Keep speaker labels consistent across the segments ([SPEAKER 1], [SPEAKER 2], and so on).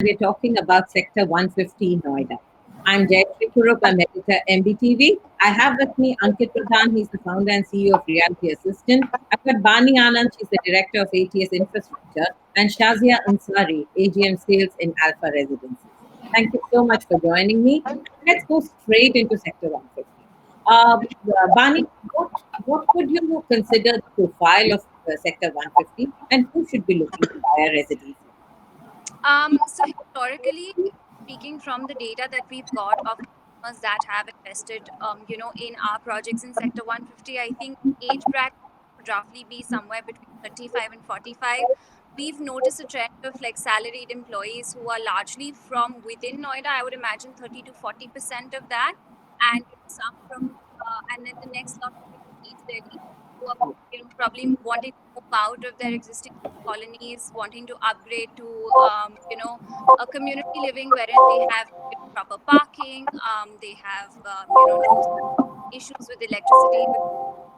[SPEAKER 1] we're talking about Sector 150 Noida. I'm Jayashree Kurup, I'm editor MBTV. I have with me Ankit Pradhan, he's the founder and CEO of Reality Assistant. I've got Bani Anand, she's the director of ATS Infrastructure, and Shazia Ansari, AGM Sales in Alpha Residences. Thank you so much for joining me. Let's go straight into Sector 150. Bani, what would you consider the profile of Sector 150 and who should be looking to buy a residence?
[SPEAKER 2] So historically speaking, from the data that we've got of customers that have invested, in our projects in Sector 150, I think age bracket would roughly be somewhere between 35 and 45. We've noticed a trend of like salaried employees who are largely from within Noida. I would imagine 30 to 40% of that, and some from, and then the next lot of East Delhi, who are probably wanting to move out of their existing colonies, wanting to upgrade to a community living wherein they have proper parking, they have no issues with electricity,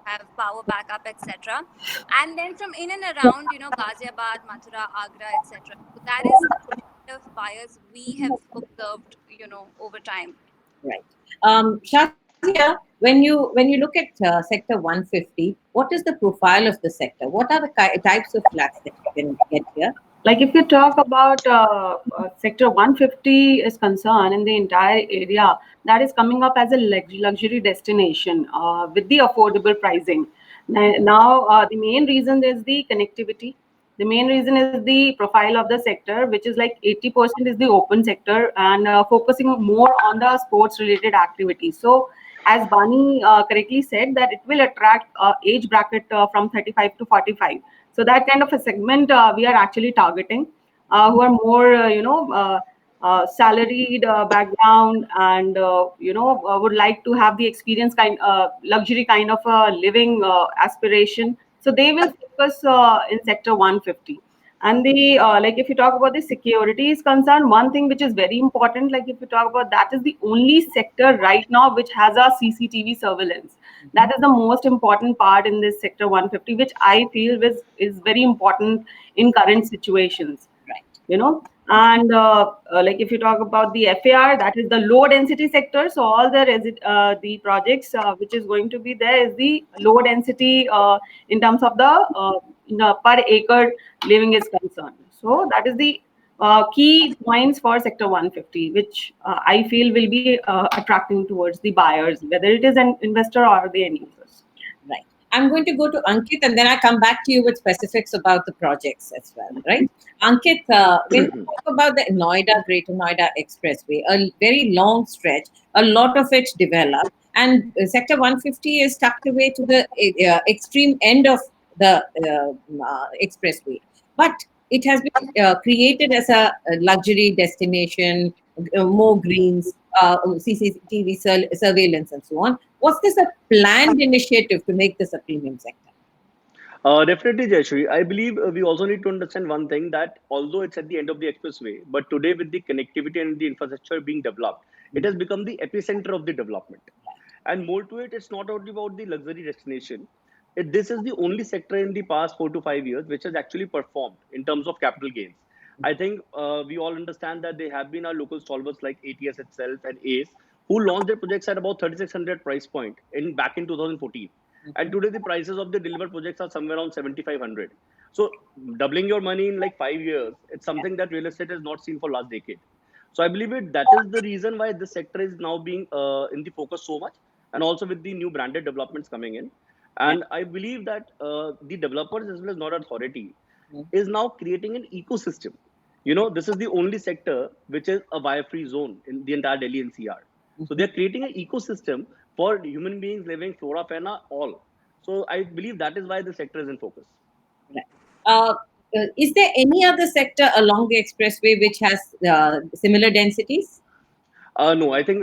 [SPEAKER 2] have power backup, etc. And then from in and around Ghaziabad, Mathura, Agra, etc. So that is the profile of buyers we have observed over time.
[SPEAKER 1] Right. Shazia, when you look at Sector 150, what is the profile of the sector? What are the types of flats that you can get here?
[SPEAKER 3] Like if you talk about sector 150 is concerned in the entire area, that is coming up as a luxury destination with the affordable pricing. Now, the main reason is the connectivity. The main reason is the profile of the sector, which is like 80% is the open sector and focusing more on the sports related activities. So as Bani correctly said, that it will attract age bracket from 35 to 45. So that kind of a segment we are actually targeting, who are more, salaried background and would like to have the experience luxury kind of living aspiration. So they will focus in sector 150. And the like if you talk about the security is concerned, one thing which is very important, like if you talk about that, is the only sector right now which has a CCTV surveillance. That is the most important part in this sector 150, which I feel is very important in current situations.
[SPEAKER 1] Right.
[SPEAKER 3] And like if you talk about the FAR, that is the low density sector. So all the projects which is going to be there is the low density in terms of the per acre living is concerned. So that is the key points for sector 150, which I feel will be attracting towards the buyers, whether it is an investor or the end users.
[SPEAKER 1] Right. I'm going to go to Ankit and then I come back to you with specifics about the projects as well. Right. Ankit, when we talk about the Greater Noida Expressway, a very long stretch, a lot of it developed, and Sector 150 is tucked away to the extreme end of the expressway. But it has been created as a luxury destination, more greens, CCTV surveillance, and so on. Was this a planned initiative to make this a premium sector?
[SPEAKER 4] Definitely, Jayashree. I believe we also need to understand one thing, that although it's at the end of the expressway, but today with the connectivity and the infrastructure being developed, it has become the epicenter of the development. And more to it, it's not only about the luxury destination. This is the only sector in the past 4 to 5 years which has actually performed in terms of capital gains. I think we all understand that there have been our local stalwarts like ATS itself and ACE, who launched their projects at about 3600 price point back in 2014. And today the prices of the delivered projects are somewhere around 7500. So doubling your money in like 5 years, it's something that real estate has not seen for last decade. So I believe that is the reason why this sector is now being in the focus so much, and also with the new branded developments coming in. And I believe that the developers as well as not authority is now creating an ecosystem. This is the only sector which is a wire-free zone in the entire Delhi NCR. So they're creating an ecosystem for human beings living, flora, fauna, all. So I believe that is why the sector is in focus.
[SPEAKER 1] Right. Is there any other sector along the expressway which has similar densities?
[SPEAKER 4] No, I think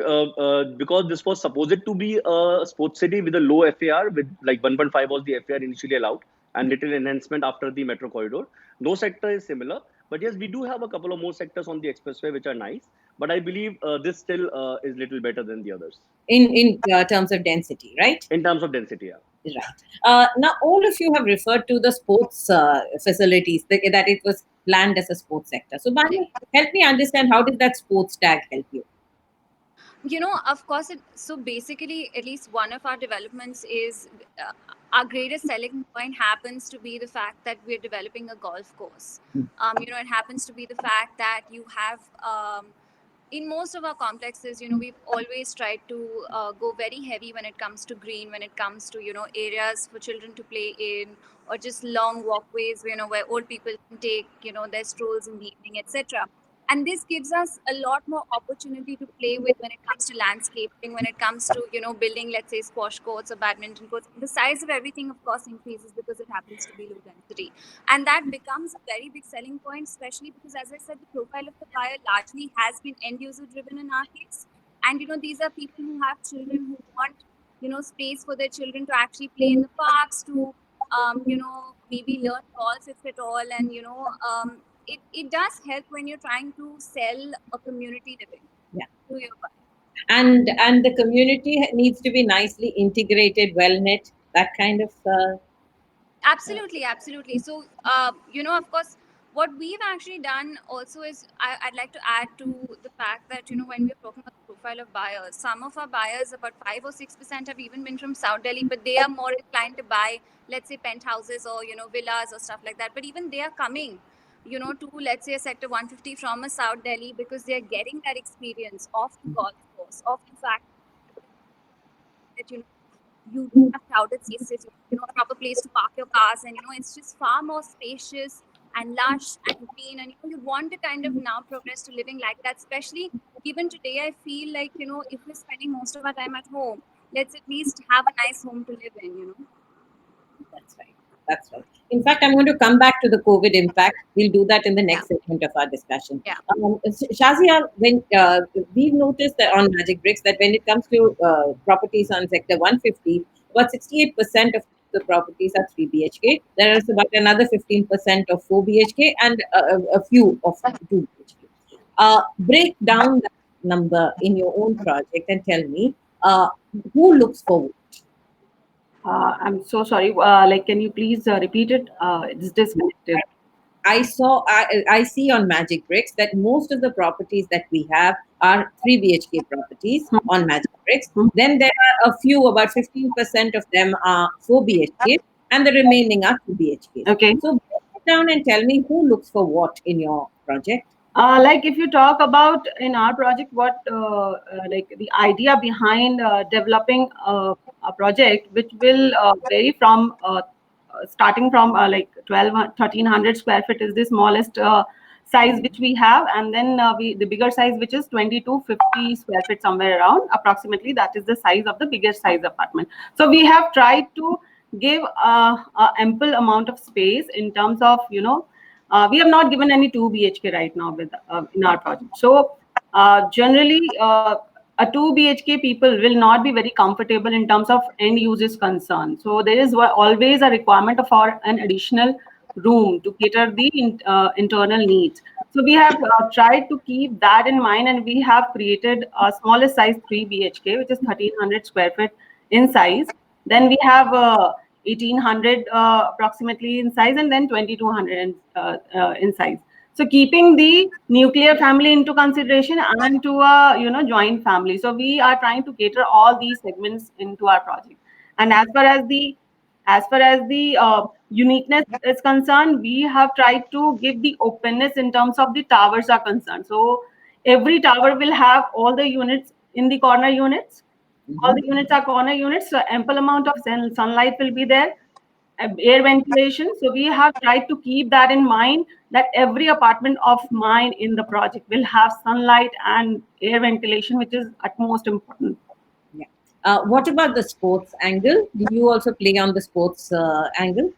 [SPEAKER 4] because this was supposed to be a sports city with a low FAR, with like 1.5 was the FAR initially allowed, and little enhancement after the metro corridor. No sector is similar, but yes, we do have a couple of more sectors on the expressway which are nice. But I believe this still is little better than the others
[SPEAKER 1] In terms of density, right?
[SPEAKER 4] in terms of density. Yeah.
[SPEAKER 1] Right. Now, all of you have referred to the sports facilities, that it was planned as a sports sector. So, Banu, help me understand, how did that sports tag help you?
[SPEAKER 2] Of course, so basically, at least one of our developments is our greatest selling point happens to be the fact that we're developing a golf course. It happens to be the fact that you have, in most of our complexes, we've always tried to go very heavy when it comes to green, when it comes to, areas for children to play in, or just long walkways, where old people can take, their strolls in the evening, etc. And this gives us a lot more opportunity to play with when it comes to landscaping, when it comes to building, let's say, squash courts or badminton courts. The size of everything, of course, increases because it happens to be low density, and that becomes a very big selling point, especially because, as I said, the profile of the buyer largely has been end user driven in our case. And these are people who have children who want space for their children to actually play in the parks, to maybe learn golf if at all. And it does help when you're trying to sell a community living to your buyer.
[SPEAKER 1] And the community needs to be nicely integrated, well knit, that kind of.
[SPEAKER 2] Absolutely. So, of course, what we've actually done also is I'd like to add to the fact that, when we're talking about the profile of buyers, some of our buyers, about 5 or 6%, have even been from South Delhi, but they are more inclined to buy, let's say, penthouses or, villas or stuff like that. But even they are coming, to, let's say, a Sector 150 from a South Delhi, because they're getting that experience of the golf course, of the fact that, you do have crowded spaces, a proper place to park your cars, and it's just far more spacious and lush and green, and you want to kind of now progress to living like that. Especially even today, I feel like if we're spending most of our time at home, let's at least have a nice home to live in.
[SPEAKER 1] That's right. That's right. In fact, I'm going to come back to the COVID impact. We'll do that in the next segment of our discussion.
[SPEAKER 2] Yeah.
[SPEAKER 1] Shazia, when we've noticed that on Magic Bricks, that when it comes to properties on Sector 150, about 68% of the properties are 3 BHK. There is about another 15% of 4 BHK and a few of 2 BHK. Break down that number in your own project and tell me who looks for.
[SPEAKER 3] I'm so sorry. Can you please repeat it? It's disconnected.
[SPEAKER 1] I see on Magic Bricks that most of the properties that we have are 3 BHK properties on Magic Bricks. Then there are a few, about 15% of them are 4 BHK, and the remaining are 2 BHK.
[SPEAKER 3] Okay.
[SPEAKER 1] So break it down and tell me who looks for what in your project.
[SPEAKER 3] If you talk about in our project, what the idea behind developing a project, which will vary from starting from 1,300 square feet is the smallest size which we have, and then the bigger size, which is 2,250 square feet, somewhere around approximately, that is the size of the biggest size apartment. So we have tried to give a ample amount of space in terms of we have not given any 2 BHK right now with in our project. So generally, a 2 BHK people will not be very comfortable in terms of end users concern. So there is always a requirement for an additional room to cater the internal needs. So we have tried to keep that in mind, and we have created a smallest size 3 BHK, which is 1,300 square feet in size. Then we have 1,800 approximately in size, and then 2,200 in size. So keeping the nuclear family into consideration and to a joint family. So we are trying to cater all these segments into our project. And as far as the uniqueness is concerned, we have tried to give the openness in terms of the towers are concerned. So every tower will have all the units in the corner units. All the units are corner units, so ample amount of sunlight will be there, air ventilation. So we have tried to keep that in mind, that every apartment of mine in the project will have sunlight and air ventilation, which is utmost important.
[SPEAKER 1] Yeah. What about the sports angle? Do you also play on the sports angle?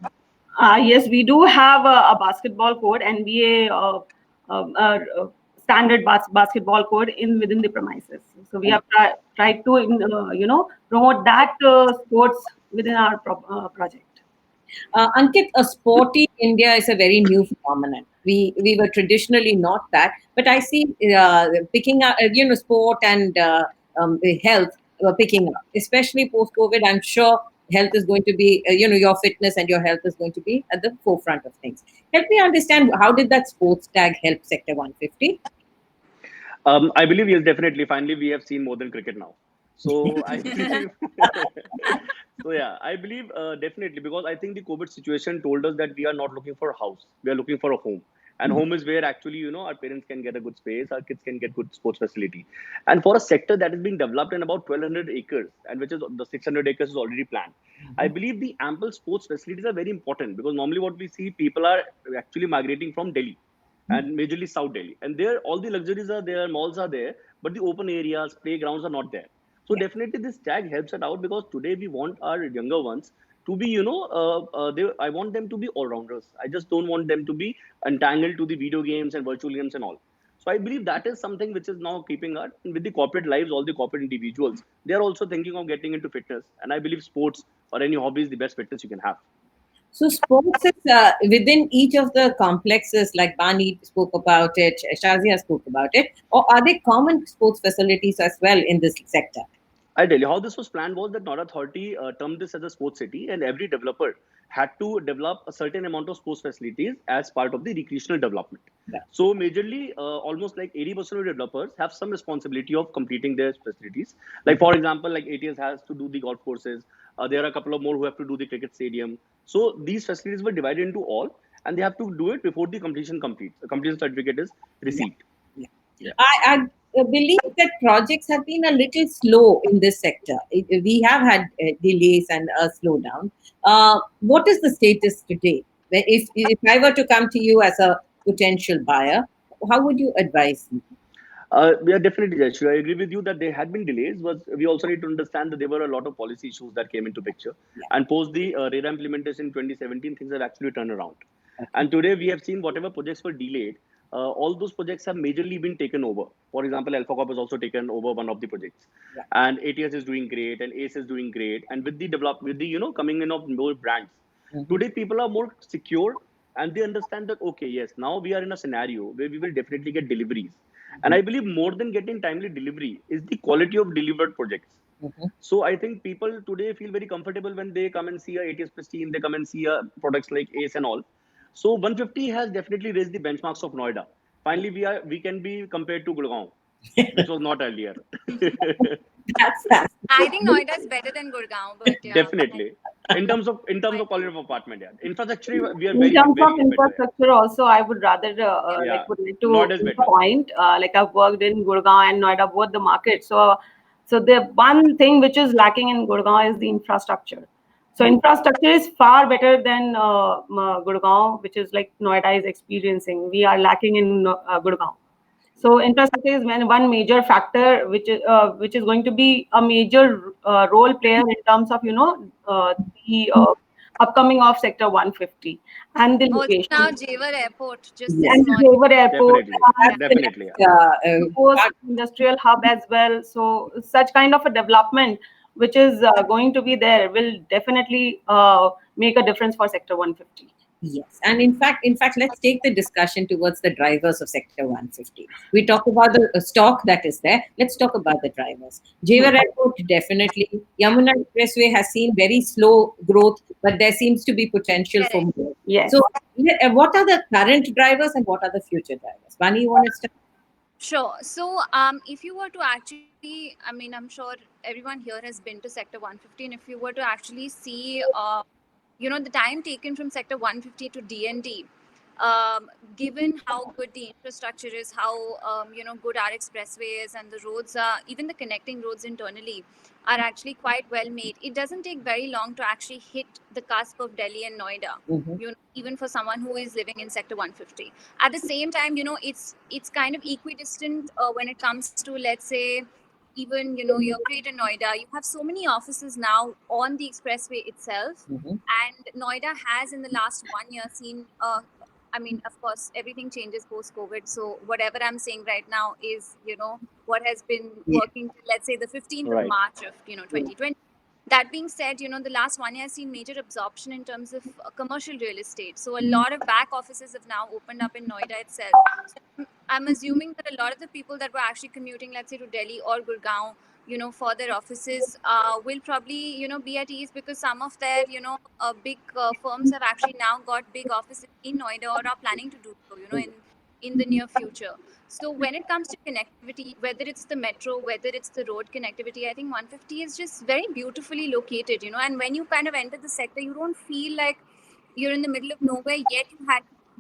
[SPEAKER 3] Yes, we do have a basketball court, NBA standard basketball court within the premises. So we have tried to promote that sports within our project.
[SPEAKER 1] Ankit, a sporty India is a very new phenomenon. We were traditionally not that, but I see picking up, sport and health picking up, especially post COVID. I'm sure health is going to be, your fitness and your health is going to be at the forefront of things. Help me understand, how did that sports tag help Sector 150?
[SPEAKER 4] I believe yes, definitely. Finally, we have seen more than cricket now. So I believe, so yeah, I believe definitely, because I think the COVID situation told us that we are not looking for a house, we are looking for a home, and home is where actually our parents can get a good space, our kids can get good sports facility, and for a sector that is being developed in about 1,200 acres, and which is the 600 acres is already planned. I believe the ample sports facilities are very important, because normally what we see, people are actually migrating from Delhi and majorly South Delhi. And there, all the luxuries are there, malls are there, but the open areas, playgrounds are not there. So
[SPEAKER 1] Yeah.
[SPEAKER 4] definitely this tag helps it out, because today we want our younger ones to be, I want them to be all rounders. I just don't want them to be entangled to the video games and virtual games and all. So I believe that is something which is now keeping us with the corporate lives, all the corporate individuals. They are also thinking of getting into fitness. And I believe sports or any hobby is the best fitness you can have.
[SPEAKER 1] So sports is within each of the complexes, like Bani spoke about it, Shazia spoke about it, or are there common sports facilities as well in this sector?
[SPEAKER 4] I tell you how this was planned was that Noida Authority termed this as a sports city, and every developer had to develop a certain amount of sports facilities as part of the recreational development.
[SPEAKER 1] Yeah.
[SPEAKER 4] So majorly, almost like 80% of developers have some responsibility of completing their facilities. Like for example, like ATS has to do the golf courses. There are a couple of more who have to do the cricket stadium. So these facilities were divided into all, and they have to do it before the completion completes. The completion certificate is
[SPEAKER 1] Yeah.
[SPEAKER 4] received.
[SPEAKER 1] Yeah.
[SPEAKER 4] Yeah.
[SPEAKER 1] I believe that projects have been a little slow in this sector. We have had delays and a slowdown. What is the status today? If I were to come to you as a potential buyer, how would you advise me?
[SPEAKER 4] Yeah, definitely, Jayashree. I agree with you that there had been delays, but we also need to understand that there were a lot of policy issues that came into picture.
[SPEAKER 1] Yeah.
[SPEAKER 4] And post the RERA implementation in 2017, things have actually turned around.
[SPEAKER 1] Okay.
[SPEAKER 4] And today we have seen whatever projects were delayed, all those projects have majorly been taken over. For example, Alpha Corp has also taken over one of the projects,
[SPEAKER 1] Yeah.
[SPEAKER 4] and ATS is doing great, and ACE is doing great. And with the with the coming in of more brands,
[SPEAKER 1] Mhm.
[SPEAKER 4] today people are more secure, and they understand that okay, yes, now we are in a scenario where we will definitely get deliveries. And I believe more than getting timely delivery is the quality of delivered projects.
[SPEAKER 1] Mhm.
[SPEAKER 4] So I think people today feel very comfortable when they come and see a ATS Pristine, they come and see a products like ACE and all. So 150 has definitely raised the benchmarks of Noida. Finally, we can be compared to Gurgaon, which was not earlier.
[SPEAKER 1] That's fascinating.
[SPEAKER 2] I think Noida is better than Gurgaon, but yeah.
[SPEAKER 4] Definitely, in terms of quality of apartment, yeah, infrastructure we are
[SPEAKER 3] In
[SPEAKER 4] very
[SPEAKER 3] terms of
[SPEAKER 4] very better. Yeah,
[SPEAKER 3] infrastructure, also, I would rather
[SPEAKER 4] yeah,
[SPEAKER 3] would like to
[SPEAKER 4] Noida is
[SPEAKER 3] make a
[SPEAKER 4] better.
[SPEAKER 3] point. Like I've worked in Gurgaon and Noida, both the markets. So the one thing which is lacking in Gurgaon is the infrastructure. So infrastructure is far better than Gurgaon, which is like Noida is experiencing. We are lacking in Gurgaon. So infrastructure is one major factor which is going to be a major role player in terms of the upcoming of Sector 150 and the
[SPEAKER 2] Also now
[SPEAKER 3] location
[SPEAKER 2] Jewar Airport just
[SPEAKER 1] Yes.
[SPEAKER 2] this
[SPEAKER 3] and the
[SPEAKER 2] morning.
[SPEAKER 3] Jewar Airport
[SPEAKER 4] Definitely,
[SPEAKER 3] and
[SPEAKER 1] That's the
[SPEAKER 4] definitely,
[SPEAKER 1] next
[SPEAKER 4] yeah.
[SPEAKER 3] post-industrial hub as well. So such kind of a development which is going to be there will definitely make a difference for Sector 150.
[SPEAKER 1] Yes, and in fact, let's take the discussion towards the drivers of Sector 150. We talk about the stock that is there. Let's talk about the drivers. Jewar Airport, definitely. Yamuna Expressway has seen very slow growth, but there seems to be potential for
[SPEAKER 2] Correct.
[SPEAKER 1] more.
[SPEAKER 3] Yes.
[SPEAKER 1] So, what are the current drivers and what are the future drivers? Vani, you want to start?
[SPEAKER 2] Sure. So, if you were to actually, I mean, I'm sure everyone here has been to Sector 150, and if you were to actually see, the time taken from Sector 150 to DND, given how good the infrastructure is, how good our expressway is, and the roads are, even the connecting roads internally are actually quite well made. It doesn't take very long to actually hit the cusp of Delhi and Noida.
[SPEAKER 1] Mhm.
[SPEAKER 2] Even for someone who is living in Sector 150. At the same time, it's kind of equidistant when it comes to, let's say, even your Greater Noida. You have so many offices now on the expressway itself,
[SPEAKER 1] Mhm.
[SPEAKER 2] and Noida has in the last 1 year seen. I mean, of course, everything changes post COVID. So whatever I'm saying right now is, what has been
[SPEAKER 1] Yeah.
[SPEAKER 2] working till, let's say, the 15th of
[SPEAKER 4] Right.
[SPEAKER 2] March of 2020. That being said, the last 1 year has seen major absorption in terms of commercial real estate. So a lot of back offices have now opened up in Noida itself. So I'm assuming that a lot of the people that were actually commuting, let's say, to Delhi or Gurgaon, for their offices will probably, be at ease, because some of their, big firms have actually now got big offices in Noida or are planning to do so, in the near future. So when it comes to connectivity, whether it's the metro, whether it's the road connectivity, I think 150 is just very beautifully located, and when you kind of enter the sector, you don't feel like you're in the middle of nowhere, yet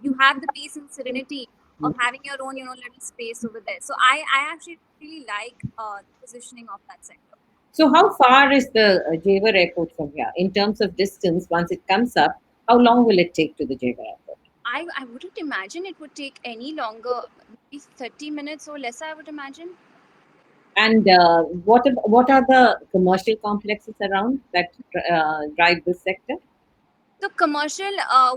[SPEAKER 2] you have the peace and serenity of having your own, little space over there. So I actually really like the positioning of that sector.
[SPEAKER 1] So how far is the Jewar airport from here in terms of distance? Once it comes up, how long will it take to the Jewar airport?
[SPEAKER 2] I wouldn't imagine it would take any longer, maybe 30 minutes or less, I would imagine.
[SPEAKER 1] And what are the commercial complexes around that drive this sector?
[SPEAKER 2] So commercial,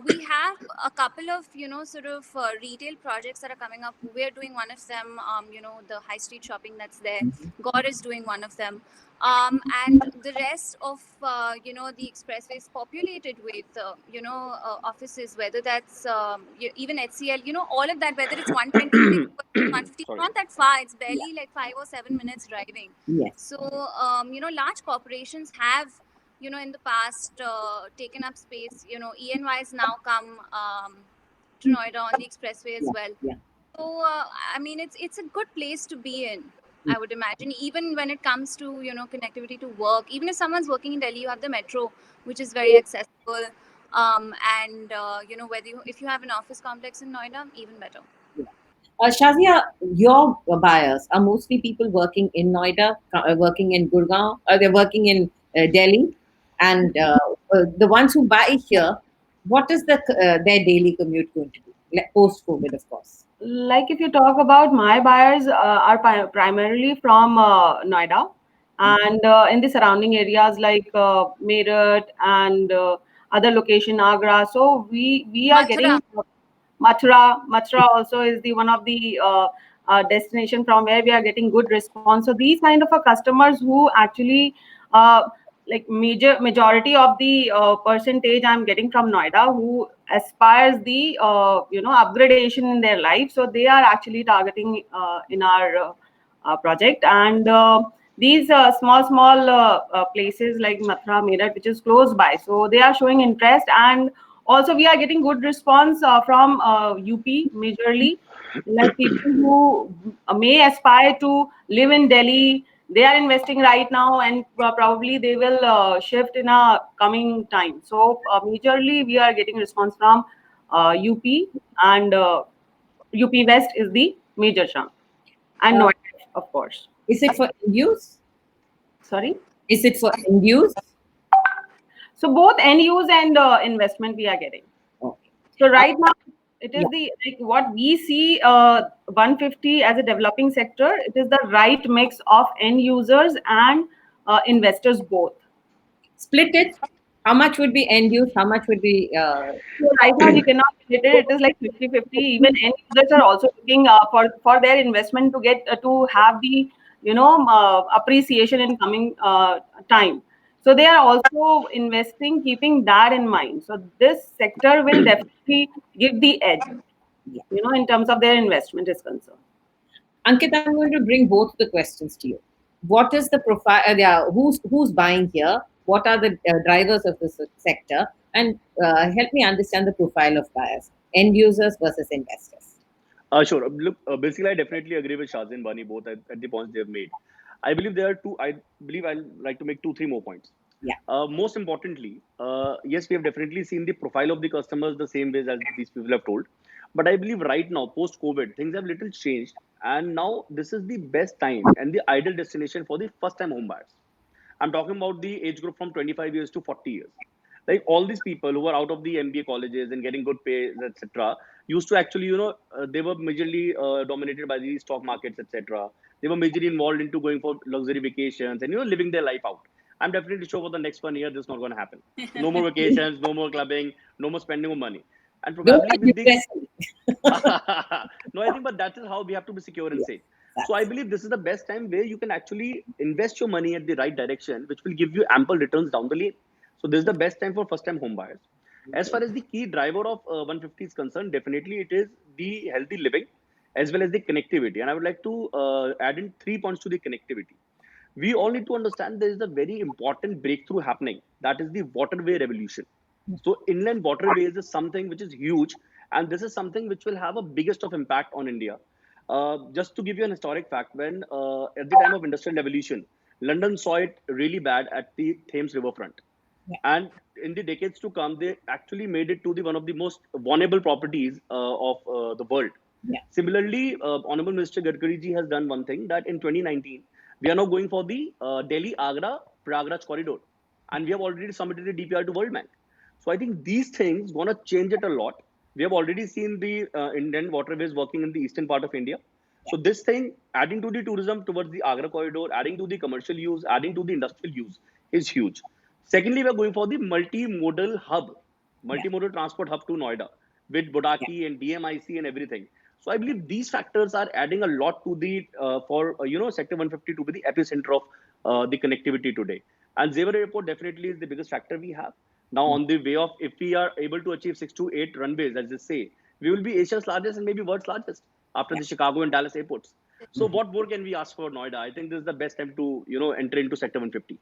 [SPEAKER 2] we have a couple of, sort of retail projects that are coming up. We're doing one of them, the high street shopping that's there. Gore is doing one of them. And the rest of, the expressway is populated with, offices, whether that's even HCL, all of that, whether it's 120, 150,
[SPEAKER 4] Sorry.
[SPEAKER 2] not that far. It's barely like 5 or 7 minutes driving.
[SPEAKER 1] Yes.
[SPEAKER 2] So, large corporations have, in the past taken up space. ENY has now come to Noida on the expressway as well.
[SPEAKER 1] Yeah.
[SPEAKER 2] So, I mean, it's a good place to be in, I would imagine. Even when it comes to, connectivity to work, even if someone's working in Delhi, you have the metro, which is very accessible. And, if you have an office complex in Noida, even better.
[SPEAKER 1] Shazia, your buyers are mostly people working in Noida, working in Gurgaon, they're working in Delhi, and the ones who buy here, what is their daily commute going to be post COVID, of course?
[SPEAKER 3] Like if you talk about my buyers are primarily from Noida and in the surrounding areas like Meerut and other location Agra. So we are
[SPEAKER 2] Mathura.
[SPEAKER 3] getting Mathura also is the one of the destination from where we are getting good response. So these kind of customers who actually like majority of the percentage I'm getting from Noida who aspires the upgradation in their life. So they are actually targeting in our project and these small places like Mathura, Meerut, which is close by. So they are showing interest and also we are getting good response from UP majorly, like people who may aspire to live in Delhi. They are investing right now and probably they will shift in a coming time. So majorly we are getting response from UP and UP West is the major chunk and Noida, of course.
[SPEAKER 1] Is it for end use?
[SPEAKER 3] Sorry.
[SPEAKER 1] Is it for end use?
[SPEAKER 3] So both end use and investment we are getting.
[SPEAKER 1] Okay.
[SPEAKER 3] So right now it is the like what we see 150 as a developing sector. It is the right mix of end users and investors both.
[SPEAKER 1] Split it. How much would be end use? How much would be?
[SPEAKER 3] So right now we cannot split it. It is like 50-50. Even end users are also looking for their investment to get to have the appreciation in coming time. So they are also investing, keeping that in mind. So this sector will definitely give the edge,
[SPEAKER 1] Yeah.
[SPEAKER 3] in terms of their investment is concerned.
[SPEAKER 1] Ankit, I'm going to bring both the questions to you. What is the profile? Who's buying here? What are the drivers of this sector? And help me understand the profile of buyers, end users versus investors.
[SPEAKER 4] Sure. Look, basically, I definitely agree with Shazin and Bani both at the points they have made. I believe there are two. I believe I'll like to make two, three more points.
[SPEAKER 1] Yeah.
[SPEAKER 4] Most importantly, yes, we have definitely seen the profile of the customers the same ways as these people have told. But I believe right now, post COVID, things have little changed, and now this is the best time and the ideal destination for the first time home buyers. I'm talking about the age group from 25 years to 40 years. Like all these people who are out of the MBA colleges and getting good pay, etc., used to actually, they were majorly dominated by the stock markets, etc. They were majorly involved into going for luxury vacations and living their life out. I'm definitely sure for the next 1 year this is not going to happen. No more vacations, no more clubbing, no more spending of money, and
[SPEAKER 1] Don't
[SPEAKER 4] probably
[SPEAKER 1] be
[SPEAKER 4] with the
[SPEAKER 1] depressing.
[SPEAKER 4] no, I think, but that is how we have to be secure and safe. So I believe this is the best time where you can actually invest your money at the right direction, which will give you ample returns down the lane. So this is the best time for first-time home buyers. As far as the key driver of 150 is concerned, definitely it is the healthy living as well as the connectivity. And I would like to add in 3 points to the connectivity. We all need to understand there is a very important breakthrough happening. That is the waterway revolution. So inland waterways is something which is huge, and this is something which will have a biggest of impact on India. Just to give you an historic fact, when at the time of industrial revolution, London saw it really bad at the Thames riverfront,
[SPEAKER 1] Yeah.
[SPEAKER 4] and in the decades to come, they actually made it to the one of the most vulnerable properties of the world.
[SPEAKER 1] Yeah.
[SPEAKER 4] Similarly, Honorable Minister Gadkari ji has done one thing, that in 2019 we are now going for the Delhi Agra Prayagraj corridor, and we have already submitted the DPR to World Bank. So I think these things gonna change it a lot. We have already seen the Indian waterways working in the eastern part of India. So this thing, adding to the tourism towards the Agra corridor, adding to the commercial use, adding to the industrial use, is huge. Secondly, we are going for the multimodal hub,
[SPEAKER 1] Yeah.
[SPEAKER 4] multimodal transport hub to Noida with
[SPEAKER 1] Yeah.
[SPEAKER 4] Bodaki and DMIC and everything. So I believe these factors are adding a lot to the for Sector 150 to be the epicenter of the connectivity today. And Xavier Airport definitely is the biggest factor we have. Now on the way of, if we are able to achieve 6 to 8 runways, as they say, we will be Asia's largest and maybe world's largest after
[SPEAKER 1] Yeah.
[SPEAKER 4] the Chicago and Dallas airports. So what more can we ask for Noida? I think this is the best time to enter into Sector 150.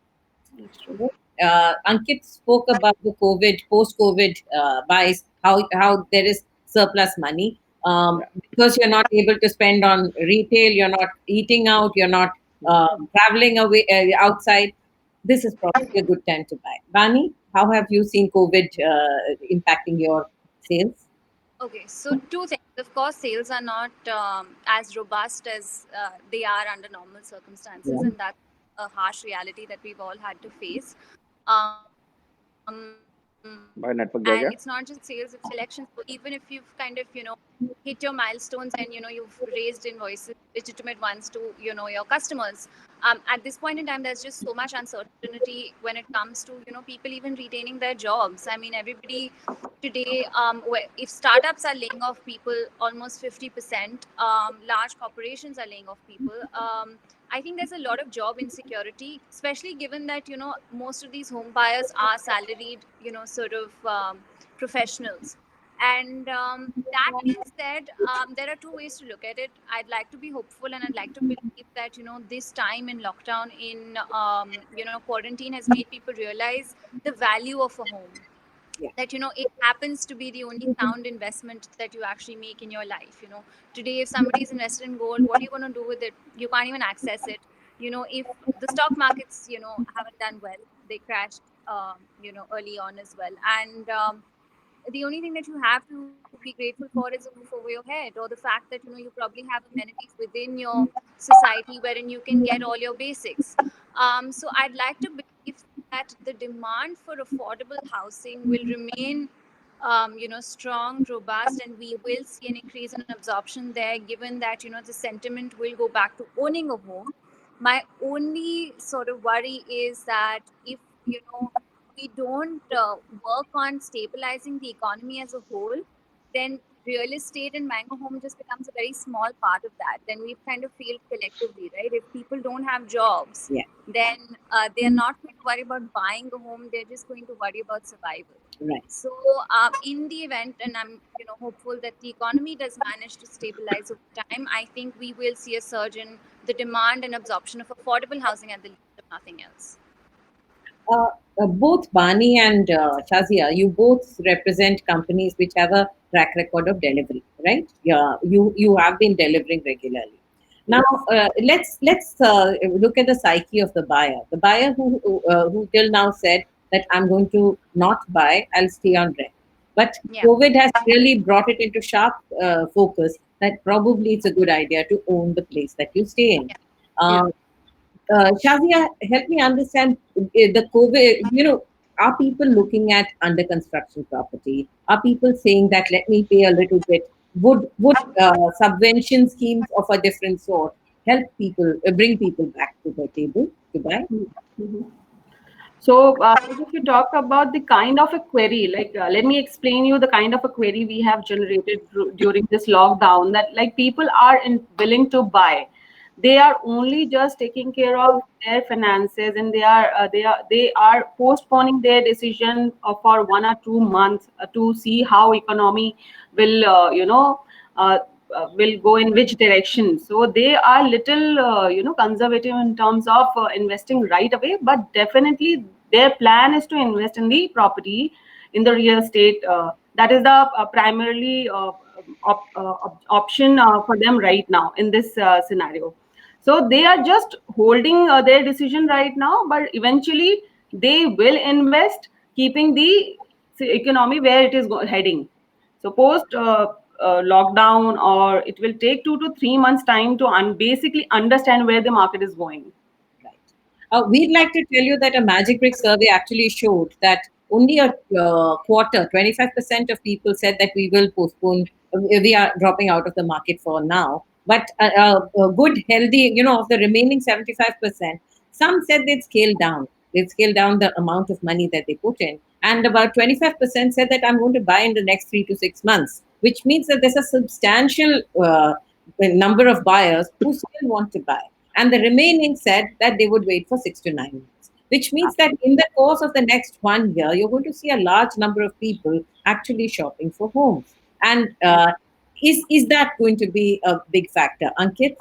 [SPEAKER 1] Ankit spoke about the COVID, post-COVID buys, how there is surplus money
[SPEAKER 4] Yeah.
[SPEAKER 1] because you're not able to spend on retail, you're not eating out, you're not traveling away outside. This is probably a good time to buy. Bani, how have you seen COVID impacting your sales?
[SPEAKER 2] Okay, so two things. Of course, sales are not as robust as they are under normal circumstances,
[SPEAKER 1] Yeah.
[SPEAKER 2] and that's a harsh reality that we've all had to face. And it's not just sales, it's elections. So even if you've kind of, hit your milestones and, you've raised invoices, legitimate ones to, your customers, at this point in time, there's just so much uncertainty when it comes to, people even retaining their jobs. I mean, everybody today, if startups are laying off people almost 50%, large corporations are laying off people. I think there's a lot of job insecurity, especially given that, most of these home buyers are salaried, sort of professionals. And that being said, there are two ways to look at it. I'd like to be hopeful, and I'd like to believe that, this time in lockdown, in quarantine, has made people realize the value of a home.
[SPEAKER 1] Yeah.
[SPEAKER 2] That, it happens to be the only sound investment that you actually make in your life. Today, if somebody is invested in gold, what are you going to do with it? You can't even access it. If the stock markets, haven't done well, they crashed, early on as well. And the only thing that you have to be grateful for is a roof over your head, or the fact that, you probably have amenities within your society wherein you can get all your basics. So I'd like to believe that the demand for affordable housing will remain, strong, robust, and we will see an increase in absorption there, given that, the sentiment will go back to owning a home. My only sort of worry is that if, we don't work on stabilizing the economy as a whole, then real estate and buying a home just becomes a very small part of that. Then we've kind of failed collectively, right? If people don't have jobs,
[SPEAKER 1] Yeah.
[SPEAKER 2] then they're not going to worry about buying a home. They're just going to worry about survival.
[SPEAKER 1] Right.
[SPEAKER 2] So, in the event, and I'm hopeful that the economy does manage to stabilize over time, I think we will see a surge in the demand and absorption of affordable housing at the least, if nothing else.
[SPEAKER 1] Both Bani and Shazia, you both represent companies which have a track record of delivery, right? Yeah, you have been delivering regularly. Now, let's look at the psyche of the buyer. The buyer who till now said that I'm going to not buy, I'll stay on rent. But
[SPEAKER 2] Yeah.
[SPEAKER 1] COVID has really brought it into sharp focus that probably it's a good idea to own the place that you stay in.
[SPEAKER 3] Yeah.
[SPEAKER 1] Shazia, help me understand the COVID. Are people looking at under construction property? Are people saying that let me pay a little bit? Would subvention schemes of a different sort help people bring people back to the table to buy?
[SPEAKER 3] Mhm. So, if you talk about the kind of a query, like let me explain you the kind of a query we have generated during this lockdown. That like people are willing to buy, they are only just taking care of their finances, and they are postponing their decision for 1 or 2 months to see how economy will uh, will go in which direction. So they are little, conservative in terms of investing right away. But definitely, their plan is to invest in the property, in the real estate. That is the primarily option for them right now in this scenario. So they are just holding their decision right now, but eventually they will invest, keeping the economy where it is heading. So post lockdown, or it will take 2 to 3 months time to basically understand where the market is going.
[SPEAKER 1] Right. We'd like to tell you that a Magic Brick survey actually showed that only a quarter, 25% of people said that we will postpone, we are dropping out of the market for now. But a good, healthy, of the remaining 75%, some said they'd scale down. They'd scale down the amount of money that they put in. And about 25% said that I'm going to buy in the next 3 to 6 months, which means that there's a substantial number of buyers who still want to buy. And the remaining said that they would wait for 6 to 9 months, which means that in the course of the next 1 year, you're going to see a large number of people actually shopping for homes. And is that going to be a big factor, Ankit?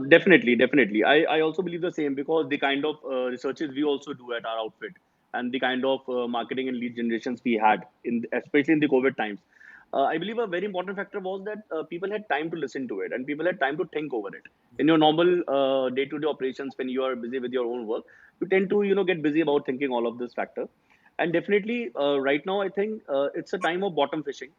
[SPEAKER 4] Definitely, definitely. I also believe the same, because the kind of researches we also do at our outfit, and the kind of marketing and lead generations we had, especially in the COVID times. I believe a very important factor was that people had time to listen to it, and people had time to think over it. In your normal day-to-day operations, when you are busy with your own work, you tend to get busy about thinking all of this factor. And definitely, right now, I think it's a time of bottom fishing.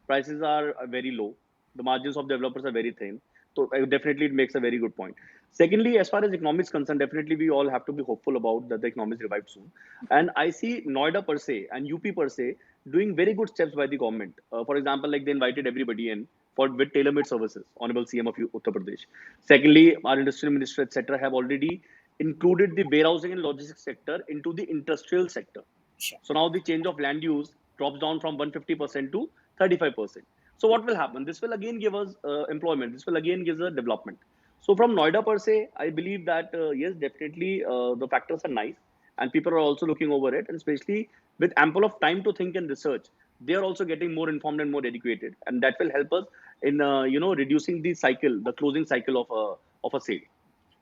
[SPEAKER 4] Prices are very low. The margins of developers are very thin. So definitely, it makes a very good point. Secondly, as far as economics concerned, definitely we all have to be hopeful about that the economics revive soon. And I see Noida per se and UP per se doing very good steps by the government. For example, like they invited everybody in for with tailor-made services. Honorable CM of Uttar Pradesh. Secondly, our industrial minister, etc., have already included the warehousing and logistics sector into the industrial sector.
[SPEAKER 1] Sure.
[SPEAKER 4] So now the change of land use drops down from 150% to 35%. So what will happen? This will again give us employment. This will again give us development. So from Noida per se, I believe that yes, definitely the factors are nice, and people are also looking over it, and especially with ample of time to think and research, they are also getting more informed and more educated, and that will help us in reducing the cycle, the closing cycle of a sale.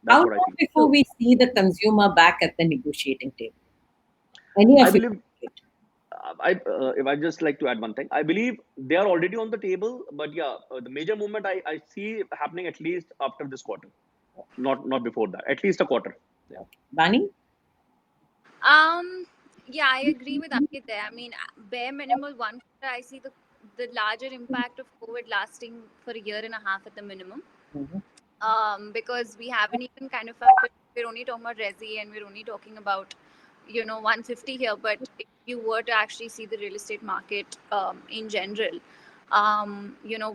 [SPEAKER 1] How
[SPEAKER 4] That's what I
[SPEAKER 1] long
[SPEAKER 4] feel.
[SPEAKER 1] before we see the consumer back at the negotiating table? Any
[SPEAKER 4] I
[SPEAKER 1] of you?
[SPEAKER 4] believe if I just like to add one thing, I believe they are already on the table, but yeah, the major movement I see happening at least after this quarter, not before that, at least a quarter. Yeah.
[SPEAKER 1] Bani?
[SPEAKER 2] Yeah, I agree with Ankit there. I mean, bare minimal one quarter, I see the larger impact of COVID lasting for a year and a half at the minimum.
[SPEAKER 1] Mhm.
[SPEAKER 2] Because we haven't even kind of factored. We're only talking about resi, and we're only talking about 150 here. But if you were to actually see the real estate market in general,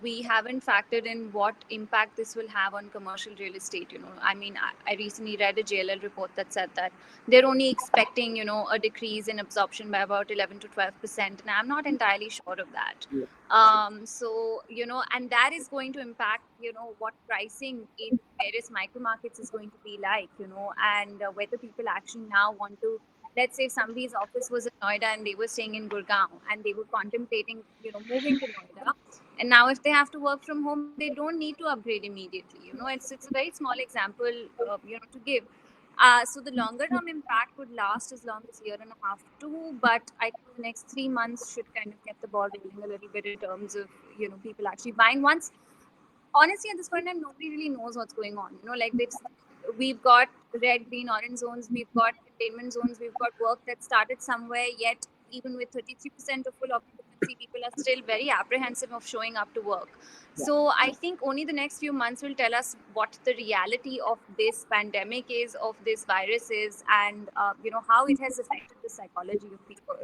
[SPEAKER 2] we haven't factored in what impact this will have on commercial real estate. I mean, I recently read a JLL report that said that they're only expecting a decrease in absorption by about 11 to 12%, and I'm not entirely sure of that.
[SPEAKER 1] Yeah.
[SPEAKER 2] So and that is going to impact what pricing in various micro markets is going to be like, and whether people actually now want to, let's say, if somebody's office was in Noida and they were staying in Gurgaon and they were contemplating moving to Noida, and now if they have to work from home, they don't need to upgrade immediately. It's a very small example to give. So the longer term impact would last as long as a year and a half too, but I think the next 3 months should kind of get the ball rolling a little bit in terms of people actually buying. Once, honestly, at this point in time, nobody really knows what's going on. Like we've got red, green, orange zones, we've got containment zones, we've got work that started somewhere. Yet even with 33% of full occupancy, people are still very apprehensive of showing up to work. So I think only the next few months will tell us what the reality of this pandemic is, of this virus is, and how it has affected the psychology of people.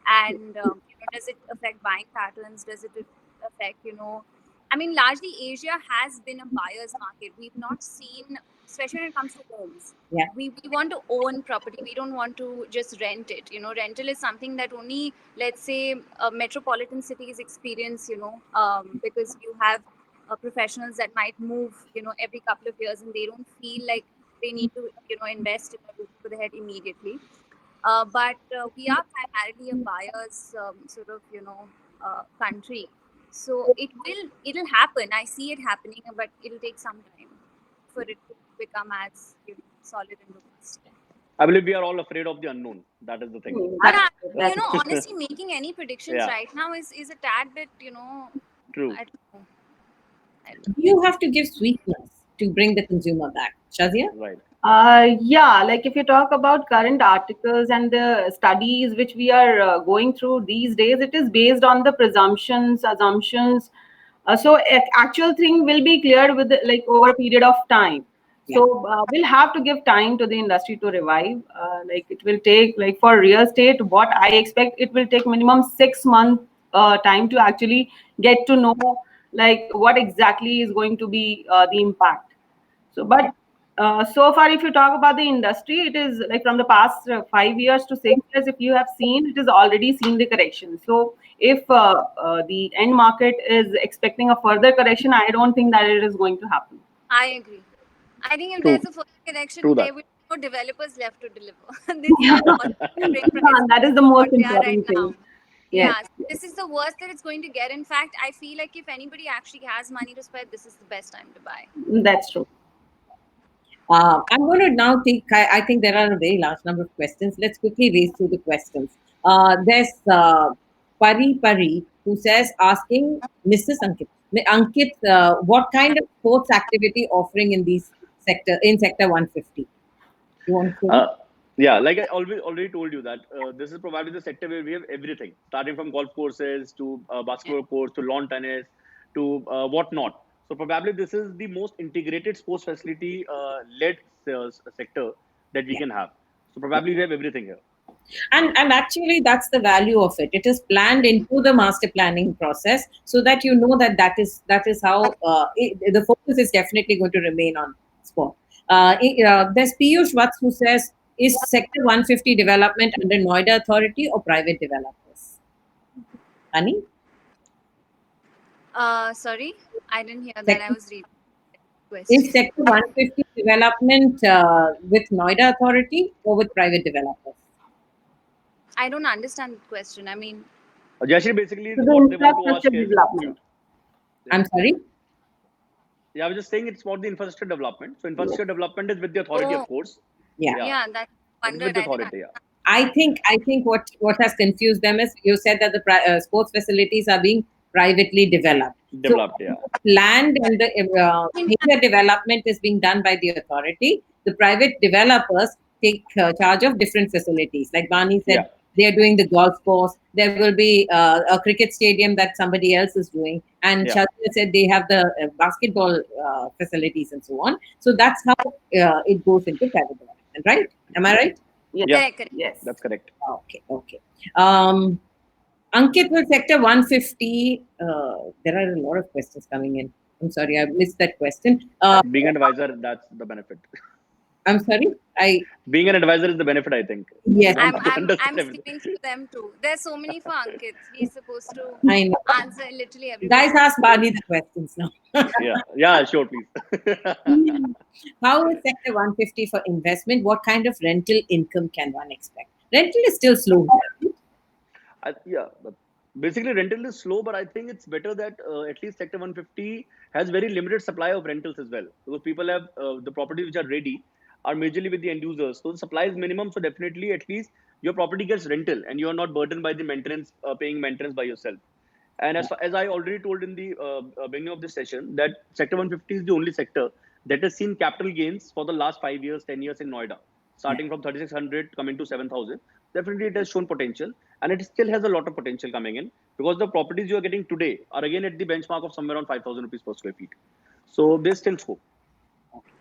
[SPEAKER 2] And does it affect buying patterns? Does it affect I mean, largely Asia has been a buyer's market. We've not seen, especially when it comes to homes.
[SPEAKER 1] Yeah.
[SPEAKER 2] We want to own property. We don't want to just rent it. Rental is something that only, let's say, metropolitan cities experience, because you have professionals that might move, every couple of years, and they don't feel like they need to, invest in a roof over the head immediately. But we are primarily a buyer's sort of, country. So it'll happen. I see it happening, but it'll take some time for it to become as solid and robust.
[SPEAKER 4] I believe we are all afraid of the unknown. That is the thing.
[SPEAKER 2] Yeah,
[SPEAKER 3] That's
[SPEAKER 2] honestly, making any predictions
[SPEAKER 4] Yeah.
[SPEAKER 2] right now is a tad bit,
[SPEAKER 4] True.
[SPEAKER 2] I don't know.
[SPEAKER 1] You have to give sweetness to bring the consumer back. Shazia?
[SPEAKER 4] Right.
[SPEAKER 3] Yeah, like if you talk about current articles and the studies which we are going through these days, it is based on the assumptions. Actual thing will be cleared with like over a period of time. So we'll have to give time to the industry to revive. Like it will take, like for real estate, what I expect, it will take minimum 6 month time to actually get to know like what exactly is going to be the impact. So, but so far, if you talk about the industry, it is like from the past 5 years to 6 years, if you have seen, it has already seen the correction. So, if the end market is expecting a further correction, I don't think that it is going to happen.
[SPEAKER 2] I agree. I think if
[SPEAKER 4] True.
[SPEAKER 2] there's a further correction,
[SPEAKER 4] True
[SPEAKER 2] there
[SPEAKER 4] that.
[SPEAKER 2] will be no developers left to deliver. This is the worst bring price
[SPEAKER 3] That is the
[SPEAKER 2] what
[SPEAKER 3] most
[SPEAKER 2] we are right
[SPEAKER 3] important
[SPEAKER 2] now.
[SPEAKER 3] thing. Yes,
[SPEAKER 2] Yeah, this is the worst that it's going to get. In fact, I feel like if anybody actually has money to spend, this is the best time to buy.
[SPEAKER 3] that's true.
[SPEAKER 1] I'm going to now take, I think there are a very large number of questions. Let's quickly race through the questions. There's Pari, who says, asking Mrs. Ankit, Ankit, what kind of sports activity offering in sector 150? You want to?
[SPEAKER 4] Yeah, like I already told you that this is probably the sector where we have everything, starting from golf courses to basketball courts to lawn tennis to whatnot. So probably this is the most integrated sports facility led sector that we
[SPEAKER 1] Yeah.
[SPEAKER 4] can have. So probably we have everything here.
[SPEAKER 1] And actually that's the value of it. It is planned into the master planning process, so that you know that is how the focus is definitely going to remain on sport. There's Piyush Vats who says, is sector 150 development under Noida Authority or private developers? Ani?
[SPEAKER 2] Sorry, I didn't hear that. I
[SPEAKER 1] Sector,
[SPEAKER 2] was reading the
[SPEAKER 1] is
[SPEAKER 2] question.
[SPEAKER 1] sector 150 development with Noida Authority or with private developers?
[SPEAKER 2] I don't understand the question. I mean,
[SPEAKER 4] Jayashree, basically
[SPEAKER 3] So the
[SPEAKER 4] what they want to ask
[SPEAKER 3] infrastructure
[SPEAKER 4] is,
[SPEAKER 3] development.
[SPEAKER 1] I'm sorry.
[SPEAKER 4] yeah, I was just saying it's for the infrastructure development. So infrastructure development is with the authority, of course.
[SPEAKER 1] Yeah.
[SPEAKER 2] yeah, that
[SPEAKER 4] It is
[SPEAKER 2] wondered.
[SPEAKER 4] with the
[SPEAKER 2] I didn't
[SPEAKER 4] authority. Yeah.
[SPEAKER 1] I think what has confused them is you said that the sports facilities are being privately developed.
[SPEAKER 4] Developed.
[SPEAKER 1] So
[SPEAKER 4] Yeah.
[SPEAKER 1] land and the major development is being done by the authority. The private developers take charge of different facilities. Like Bani said,
[SPEAKER 4] Yeah.
[SPEAKER 1] they are doing the golf course. There will be a cricket stadium that somebody else is doing. And
[SPEAKER 4] Yeah.
[SPEAKER 1] Shazia said they have the basketball facilities and so on. So that's how it goes into private development, right? Am I right?
[SPEAKER 3] Yes,
[SPEAKER 4] Yeah.
[SPEAKER 2] correct.
[SPEAKER 3] yes.
[SPEAKER 4] That's correct.
[SPEAKER 1] Okay. Ankit, with sector 150, there are a lot of questions coming in. I'm sorry, I missed that question.
[SPEAKER 4] Being an advisor, that's the benefit.
[SPEAKER 1] I'm sorry,
[SPEAKER 4] Being an advisor is the benefit, I think.
[SPEAKER 1] yes,
[SPEAKER 4] You want to understand
[SPEAKER 2] I'm
[SPEAKER 4] everything.
[SPEAKER 2] skipping through them too. There's so many for Ankit. He's supposed to
[SPEAKER 1] I know.
[SPEAKER 2] answer literally every
[SPEAKER 1] Guys,
[SPEAKER 2] question.
[SPEAKER 1] ask Bani the questions now.
[SPEAKER 4] Yeah, sure, please.
[SPEAKER 1] How is sector 150 for investment? What kind of rental income can one expect? Rental is still slow.
[SPEAKER 4] But basically rental is slow, but I think it's better that at least sector 150 has very limited supply of rentals as well, because people have the properties which are ready are majorly with the end users, so the supply is minimum. So definitely at least your property gets rental and you are not burdened by the maintenance, paying maintenance by yourself. And as I already told in the beginning of this session, that sector 150 is the only sector that has seen capital gains for the last 5 years, 10 years in Noida, starting from 3,600 coming to 7,000. Definitely, it has shown potential, and it still has a lot of potential coming in, because the properties you are getting today are again at the benchmark of somewhere around 5,000 rupees per square feet. So there's still scope.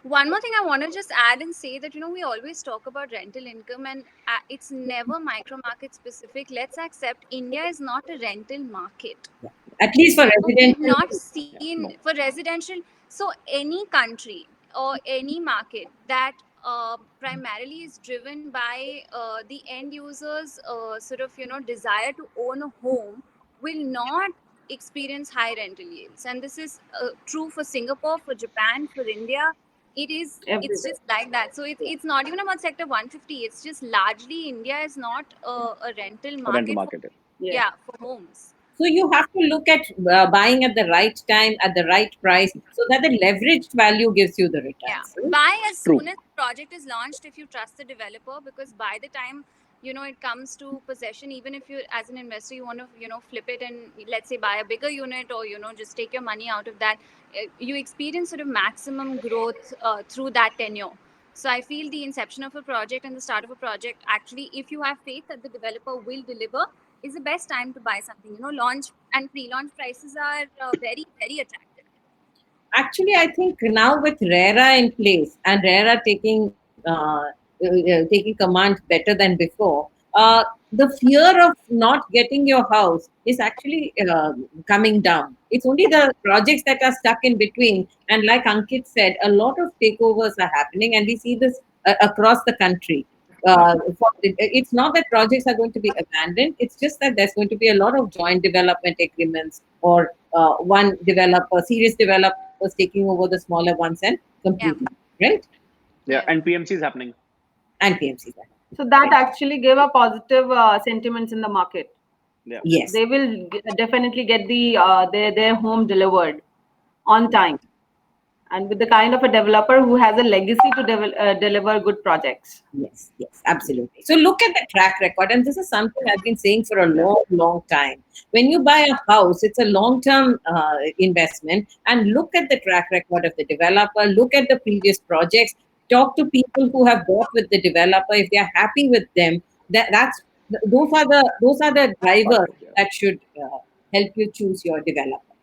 [SPEAKER 2] One more thing I want to just add and say that, we always talk about rental income, and it's never micro market specific. Let's accept India is not a rental market.
[SPEAKER 1] At least for
[SPEAKER 2] We've
[SPEAKER 1] residential.
[SPEAKER 2] not seen
[SPEAKER 4] No.
[SPEAKER 2] for residential. So any country or any market that primarily is driven by the end users sort of desire to own a home will not experience high rental yields. And this is true for Singapore, for Japan, for India. It's
[SPEAKER 3] Everywhere.
[SPEAKER 2] just like that. So it's not even about sector 150. It's just largely India is not a rental
[SPEAKER 4] A rental
[SPEAKER 2] market.
[SPEAKER 4] market.
[SPEAKER 3] Yes.
[SPEAKER 2] For homes.
[SPEAKER 1] So you have to look at buying at the right time, at the right price, so that the leveraged value gives you the
[SPEAKER 2] Yeah,
[SPEAKER 1] returns. Right?
[SPEAKER 2] buy as
[SPEAKER 4] True.
[SPEAKER 2] soon as the project is launched if you trust the developer, because by the time it comes to possession, even if you as an investor you want to flip it and let's say buy a bigger unit, or just take your money out of that, you experience sort of maximum growth through that tenure. So I feel the inception of a project and the start of a project, actually, if you have faith that the developer will deliver, is the best time to buy something. Launch and pre-launch prices are very, very attractive.
[SPEAKER 1] Actually, I think now with RERA in place and RERA taking command better than before, the fear of not getting your house is actually coming down. It's only the projects that are stuck in between. And like Ankit said, a lot of takeovers are happening, and we see this across the country. It's not that projects are going to be abandoned. It's just that there's going to be a lot of joint development agreements, or one developer, serious developers taking over the smaller ones and
[SPEAKER 2] Yeah.
[SPEAKER 1] completing, right?
[SPEAKER 4] Yeah,
[SPEAKER 2] Yeah.
[SPEAKER 4] and PMC is happening.
[SPEAKER 1] And PMCs.
[SPEAKER 3] So that actually gave a positive sentiments in the market.
[SPEAKER 4] Yeah.
[SPEAKER 1] Yes.
[SPEAKER 3] They will definitely get their home delivered on time, and with the kind of a developer who has a legacy to deliver good projects.
[SPEAKER 1] Yes, absolutely. So look at the track record, and this is something I've been saying for a long, long time. When you buy a house, it's a long-term investment, and look at the track record of the developer. Look at the previous projects. Talk to people who have bought with the developer. If they are happy with them, that's those are the drivers
[SPEAKER 4] Yeah.
[SPEAKER 1] that should help you choose your developer.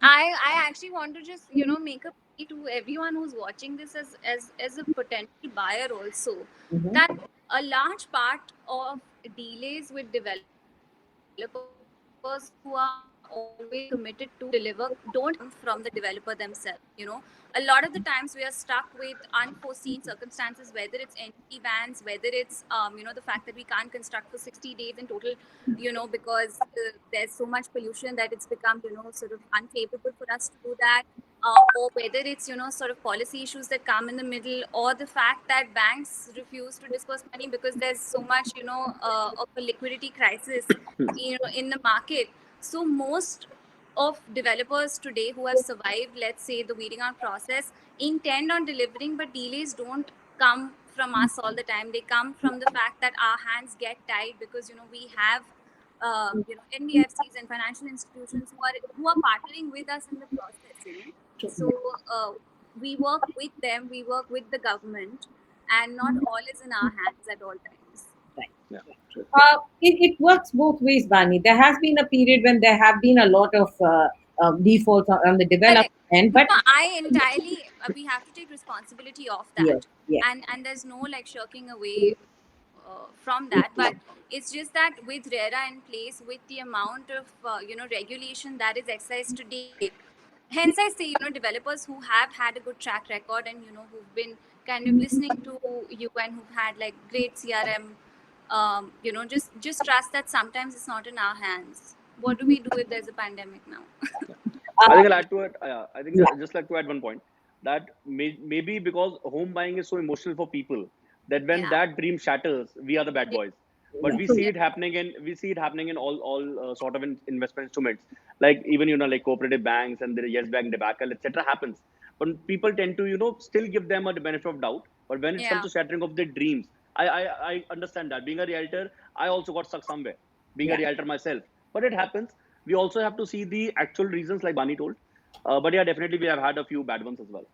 [SPEAKER 2] I actually want to just make a plea to everyone who's watching this as a potential buyer also,
[SPEAKER 1] Mhm.
[SPEAKER 2] that a large part of delays with developers who are always committed to deliver don't come from the developer themselves. A lot of the times we are stuck with unforeseen circumstances, whether it's entity bans, whether it's the fact that we can't construct for 60 days in total, because there's so much pollution that it's become sort of unfavorable for us to do that, or whether it's sort of policy issues that come in the middle, or the fact that banks refuse to disperse money because there's so much of a liquidity crisis in the market. So most of developers today who have survived, let's say, the weeding out process, intend on delivering, but delays don't come from us all the time. They come from the fact that our hands get tied because we have NBFCs and financial institutions who are partnering with us in the process. So we work with them, we work with the government, and not all is in our hands at all times.
[SPEAKER 1] Right.
[SPEAKER 4] Yeah.
[SPEAKER 1] It works both ways, Bani. There has been a period when there have been a lot of defaults on the development
[SPEAKER 2] Correct.
[SPEAKER 1] end, but
[SPEAKER 2] I entirely, we have to take responsibility of
[SPEAKER 1] yes,
[SPEAKER 2] that,
[SPEAKER 1] yes,
[SPEAKER 2] and there's no like shirking away from that. But it's just that with RERA in place, with the amount of regulation that is exercised today, hence I say developers who have had a good track record and who've been kind of listening to you and who've had like great CRM, just trust that sometimes it's not in our hands. What do we do if there's a pandemic now?
[SPEAKER 4] I
[SPEAKER 1] uh,
[SPEAKER 4] think I'll add to it. I think
[SPEAKER 1] yeah,
[SPEAKER 4] I just like to add one point that maybe because home buying is so emotional for people that when
[SPEAKER 2] Yeah.
[SPEAKER 4] that dream shatters, we are the bad
[SPEAKER 2] Yeah.
[SPEAKER 4] boys. But
[SPEAKER 1] yeah.
[SPEAKER 4] we see it happening in all sort of investment instruments, like even like cooperative banks and the Yes Bank debacle, etc. happens. But people tend to still give them a benefit of doubt. But when it comes
[SPEAKER 2] Yeah.
[SPEAKER 4] to shattering of their dreams, I understand that. Being a realtor, I also got stuck somewhere. Being a
[SPEAKER 1] Yeah.
[SPEAKER 4] realtor myself, but it happens. We also have to see the actual reasons, like Bani told. But yeah, definitely we have had a few bad ones as well.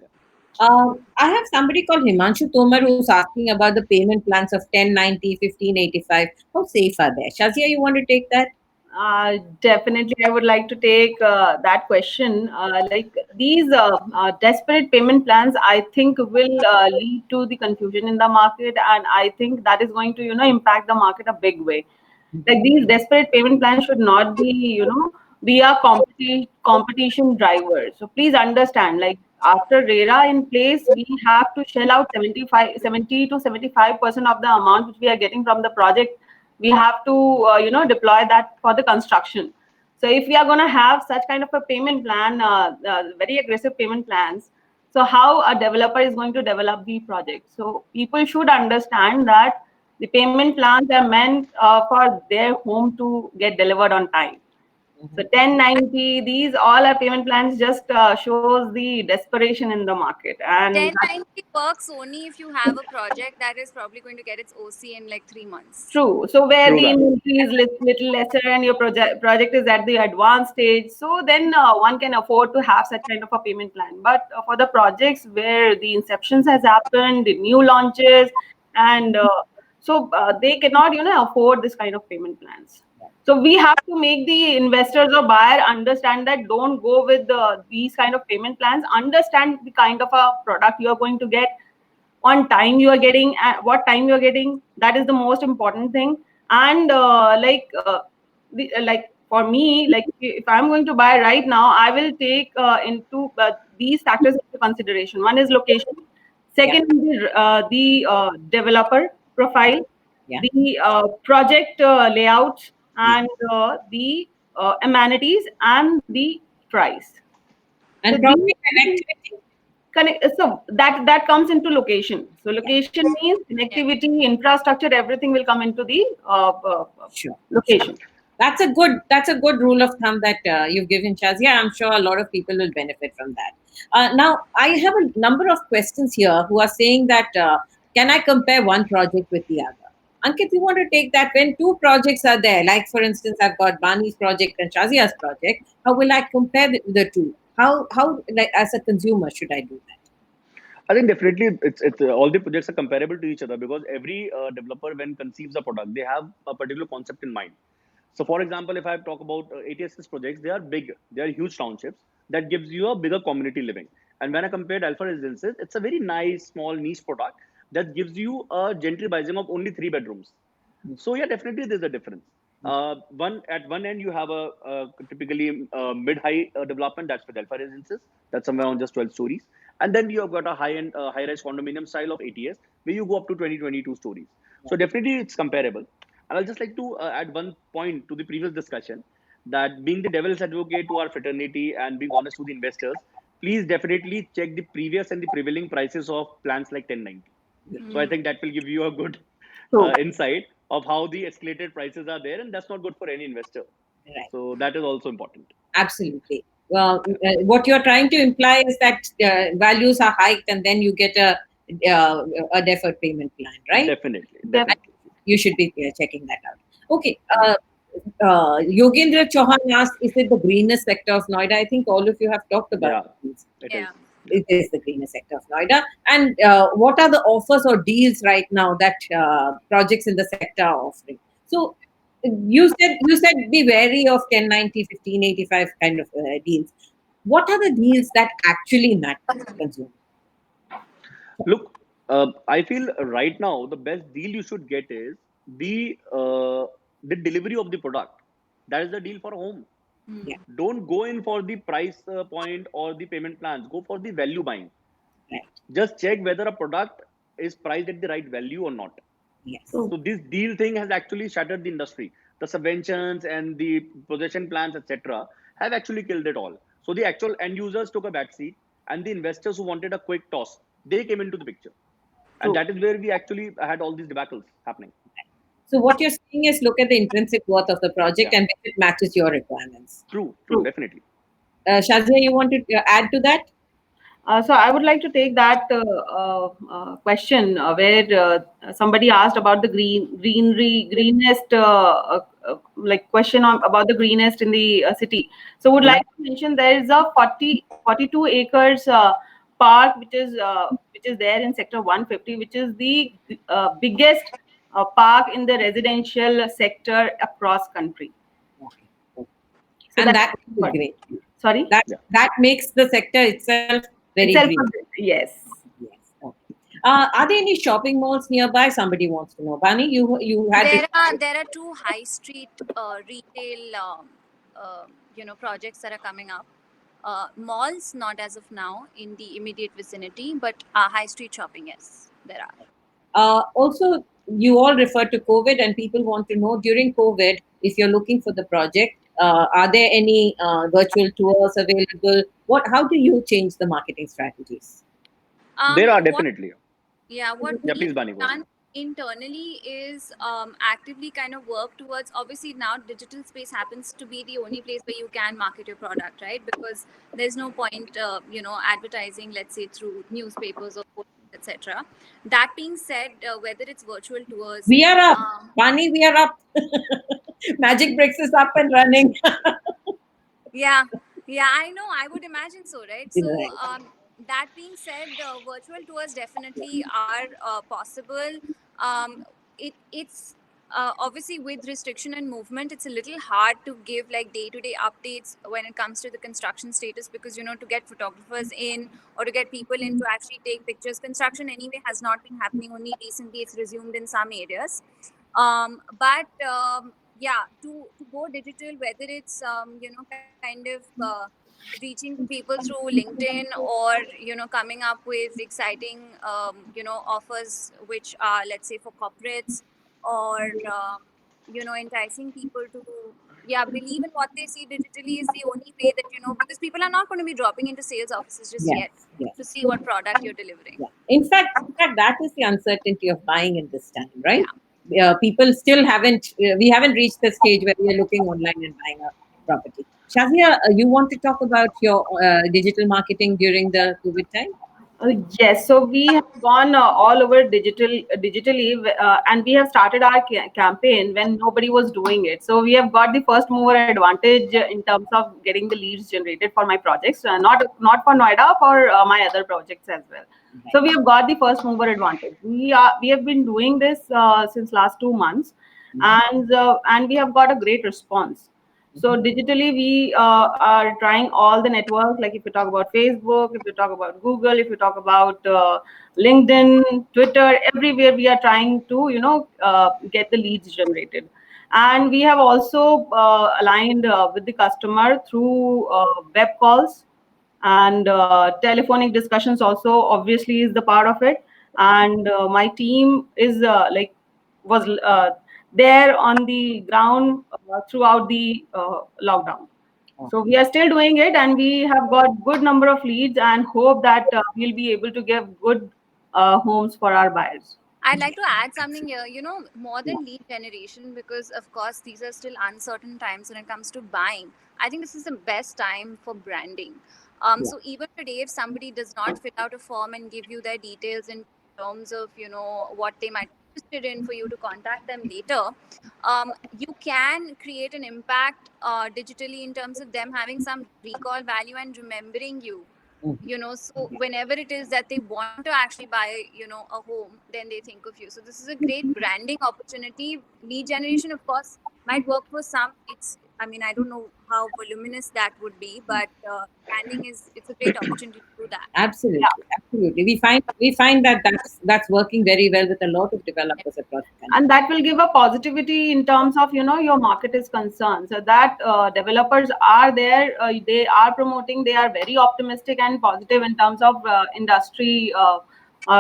[SPEAKER 4] Yeah.
[SPEAKER 1] I have somebody called Himanshu Tomar who's asking about the payment plans of 1090, 1585. How safe are they? Shazia, you want to take that?
[SPEAKER 3] Definitely, I would like to take that question. Like these desperate payment plans, I think will lead to the confusion in the market, and I think that is going to impact the market a big way. Like these desperate payment plans should not be be a competition driver. So please understand, like after RERA in place, we have to shell out 70 to 75% of the amount which we are getting from the project. We have to deploy that for the construction. So if we are going to have such kind of a payment plan, very aggressive payment plans, so how a developer is going to develop the project? So people should understand that The payment plans are meant for their home to get delivered on time. So 1090, these all are payment plans, just shows the desperation in the market. And
[SPEAKER 2] 1090 works only if you have a project that is probably going to get its OC in like 3 months.
[SPEAKER 3] true. So where
[SPEAKER 4] True
[SPEAKER 3] the
[SPEAKER 4] that.
[SPEAKER 3] inventory is little lesser and your project is at the advanced stage, so then one can afford to have such kind of a payment plan. But for the projects where the inceptions has happened, the new launches, and they cannot afford this kind of payment plans. So we have to make the investors or buyer understand that don't go with these kind of payment plans. Understand the kind of a product you are going to get, on time you are getting, at what time you are getting. That is the most important thing. And like for me, like if I'm going to buy right now, I will take into these factors into consideration. One is location. Second, the developer profile,
[SPEAKER 1] Yeah.
[SPEAKER 3] the project layout, and the amenities and the price.
[SPEAKER 1] And
[SPEAKER 3] So
[SPEAKER 1] probably
[SPEAKER 3] these
[SPEAKER 1] connectivity.
[SPEAKER 3] so that comes into location. So location means connectivity, infrastructure, everything will come into the
[SPEAKER 1] Sure.
[SPEAKER 3] location.
[SPEAKER 1] That's a good rule of thumb that you've given, Shazia. I'm sure a lot of people will benefit from that. Now, I have a number of questions here who are saying that can I compare one project with the other? Ankit, you want to take that when two projects are there? Like for instance, I've got Bani's project and Shazia's project. How will I compare the two? How like as a consumer should I do that?
[SPEAKER 4] I think definitely it's all the projects are comparable to each other because every developer when conceives a product, they have a particular concept in mind. So, for example, if I talk about ATS's projects, they are big, they are huge townships that gives you a bigger community living. And when I compared Alpha Residences, it's a very nice, small, niche product that gives you a gentry biasing of only 3 bedrooms. So yeah, definitely there's a difference. One at one end you have a typically mid-high development that's with Alpha Residences, that's somewhere on just 12 stories, and then you have got a high-end high-rise condominium style of ATS where you go up to 22 stories. So definitely it's comparable. And I'll just like to add one point to the previous discussion that being the devil's advocate to our fraternity and being honest to the investors, please definitely check the previous and the prevailing prices of plans like 1090. So I think that will give you a good
[SPEAKER 3] So
[SPEAKER 4] insight of how the escalated prices are there, and that's not good for any investor.
[SPEAKER 1] Right.
[SPEAKER 4] So that is also important.
[SPEAKER 1] Absolutely. Well, what you're trying to imply is that values are hiked and then you get a deferred payment plan, right?
[SPEAKER 4] Definitely,
[SPEAKER 3] def-
[SPEAKER 4] definitely.
[SPEAKER 1] You should be checking that out. Okay. Yogendra Chauhan asked, is it the greenest sector of Noida? I think all of you have talked
[SPEAKER 4] Yeah,
[SPEAKER 1] about this.
[SPEAKER 4] it
[SPEAKER 2] Yeah.
[SPEAKER 4] is.
[SPEAKER 1] It is the greenest sector of Noida. And what are the offers or deals right now that projects in the sector are offering? So you said be wary of 1090, 1585 kind of deals. What are the deals that actually matter to the consumer?
[SPEAKER 4] Look, I feel right now the best deal you should get is the delivery of the product. That is the deal for home.
[SPEAKER 1] Yeah,
[SPEAKER 4] Don't go in for the price point or the payment plans. Go for the value buying.
[SPEAKER 1] right.
[SPEAKER 4] Just check whether a product is priced at the right value or not.
[SPEAKER 1] Yes.
[SPEAKER 3] so
[SPEAKER 4] So this deal thing has actually shattered the industry. The subventions and the possession plans, etc., have actually killed it all. So the actual end users took a back seat, and the investors who wanted a quick toss, they came into the picture, and
[SPEAKER 3] so
[SPEAKER 4] that is where we actually had all these debacles happening.
[SPEAKER 1] So what you're saying is look at the intrinsic worth of the project
[SPEAKER 4] Yeah,
[SPEAKER 1] and if it matches your requirements.
[SPEAKER 4] true, definitely.
[SPEAKER 1] Shazia, you want to add to that?
[SPEAKER 3] So I would like to take that question where somebody asked about the greenest, like question about the greenest in the city. So would like to mention there is a 42 acres park which is there in sector 150, which is the biggest park in the residential sector across country.
[SPEAKER 1] Okay. Okay.
[SPEAKER 3] So
[SPEAKER 1] And
[SPEAKER 3] that's
[SPEAKER 1] that is great.
[SPEAKER 3] sorry.
[SPEAKER 1] That
[SPEAKER 4] Yeah.
[SPEAKER 1] that makes the sector itself very
[SPEAKER 3] Itself,
[SPEAKER 1] green.
[SPEAKER 3] yes.
[SPEAKER 1] Yes. Okay. Are there any shopping malls nearby? Somebody wants to know. Bani, you had
[SPEAKER 2] There are two high street retail projects that are coming up. Malls not as of now in the immediate vicinity, but high street shopping, yes, there are.
[SPEAKER 1] also you all refer to COVID, and people want to know during COVID if you're looking for the project. Are there any virtual tours available? How do you change the marketing strategies?
[SPEAKER 4] There are
[SPEAKER 2] What
[SPEAKER 4] definitely.
[SPEAKER 2] Yeah, what
[SPEAKER 4] Yeah,
[SPEAKER 2] we've
[SPEAKER 4] please, Bani, go ahead.
[SPEAKER 2] done internally is actively kind of work towards, obviously now digital space happens to be the only place where you can market your product, right? Because there's no point advertising, let's say, through newspapers or etc. That being said, whether it's virtual tours,
[SPEAKER 1] We are up.
[SPEAKER 2] um,
[SPEAKER 1] Bani, we are up. Magic Bricks is up and running.
[SPEAKER 2] yeah, yeah, I know, I would imagine so, right? So
[SPEAKER 1] Right.
[SPEAKER 2] that being said, virtual tours definitely are possible. It's obviously with restriction and movement, it's a little hard to give like day-to-day updates when it comes to the construction status, because to get photographers in or to get people in to actually take pictures, construction anyway has not been happening. Only recently it's resumed in some areas. But yeah, to go digital, whether it's kind of reaching to people through LinkedIn, or coming up with exciting offers which are, let's say, for corporates, or enticing people to believe in what they see digitally, is the only way that because people are not going to be dropping into sales offices just
[SPEAKER 1] Yes,
[SPEAKER 2] yet
[SPEAKER 1] yes.
[SPEAKER 2] to see what product you're delivering.
[SPEAKER 1] Yeah. In fact, that is the uncertainty of buying in this time, right?
[SPEAKER 2] Yeah.
[SPEAKER 1] People still haven't. We haven't reached the stage where we are looking online and buying a property. Shazia, you want to talk about your digital marketing during the COVID time?
[SPEAKER 3] Yes, so we have gone all over digitally, and we have started our campaign when nobody was doing it. So we have got the first mover advantage in terms of getting the leads generated for my projects, not for Noida, for my other projects as well. So we have got the first mover advantage. We have been doing this since last 2 months, and we have got a great response. So digitally, we are trying all the networks. Like if you talk about Facebook, if you talk about Google, if you talk about LinkedIn, Twitter, everywhere we are trying to get the leads generated. And we have also aligned with the customer through web calls, and telephonic discussions also obviously is the part of it. And my team is was there on the ground throughout the lockdown. So we are still doing it, and we have got good number of leads, and hope that we'll be able to give good homes for our buyers.
[SPEAKER 2] I'd like to add something here, more than lead generation, because of course these are still uncertain times when it comes to buying. I think this is the best time for branding.
[SPEAKER 1] Yeah.
[SPEAKER 2] So even today, if somebody does not fill out a form and give you their details in terms of, what they might be interested in for you to contact them later, you can create an impact digitally in terms of them having some recall value and remembering you. So whenever it is that they want to actually buy a home, then they think of you. So this is a great branding opportunity. Lead generation, of course, might work for some. I don't know how voluminous that would be, but branding it's a great opportunity to do that.
[SPEAKER 1] Absolutely, absolutely. We find that that's working very well with a lot of developers across the country.
[SPEAKER 3] And that will give a positivity in terms of your market is concerned, so that developers are there, they are promoting, they are very optimistic and positive in terms of industry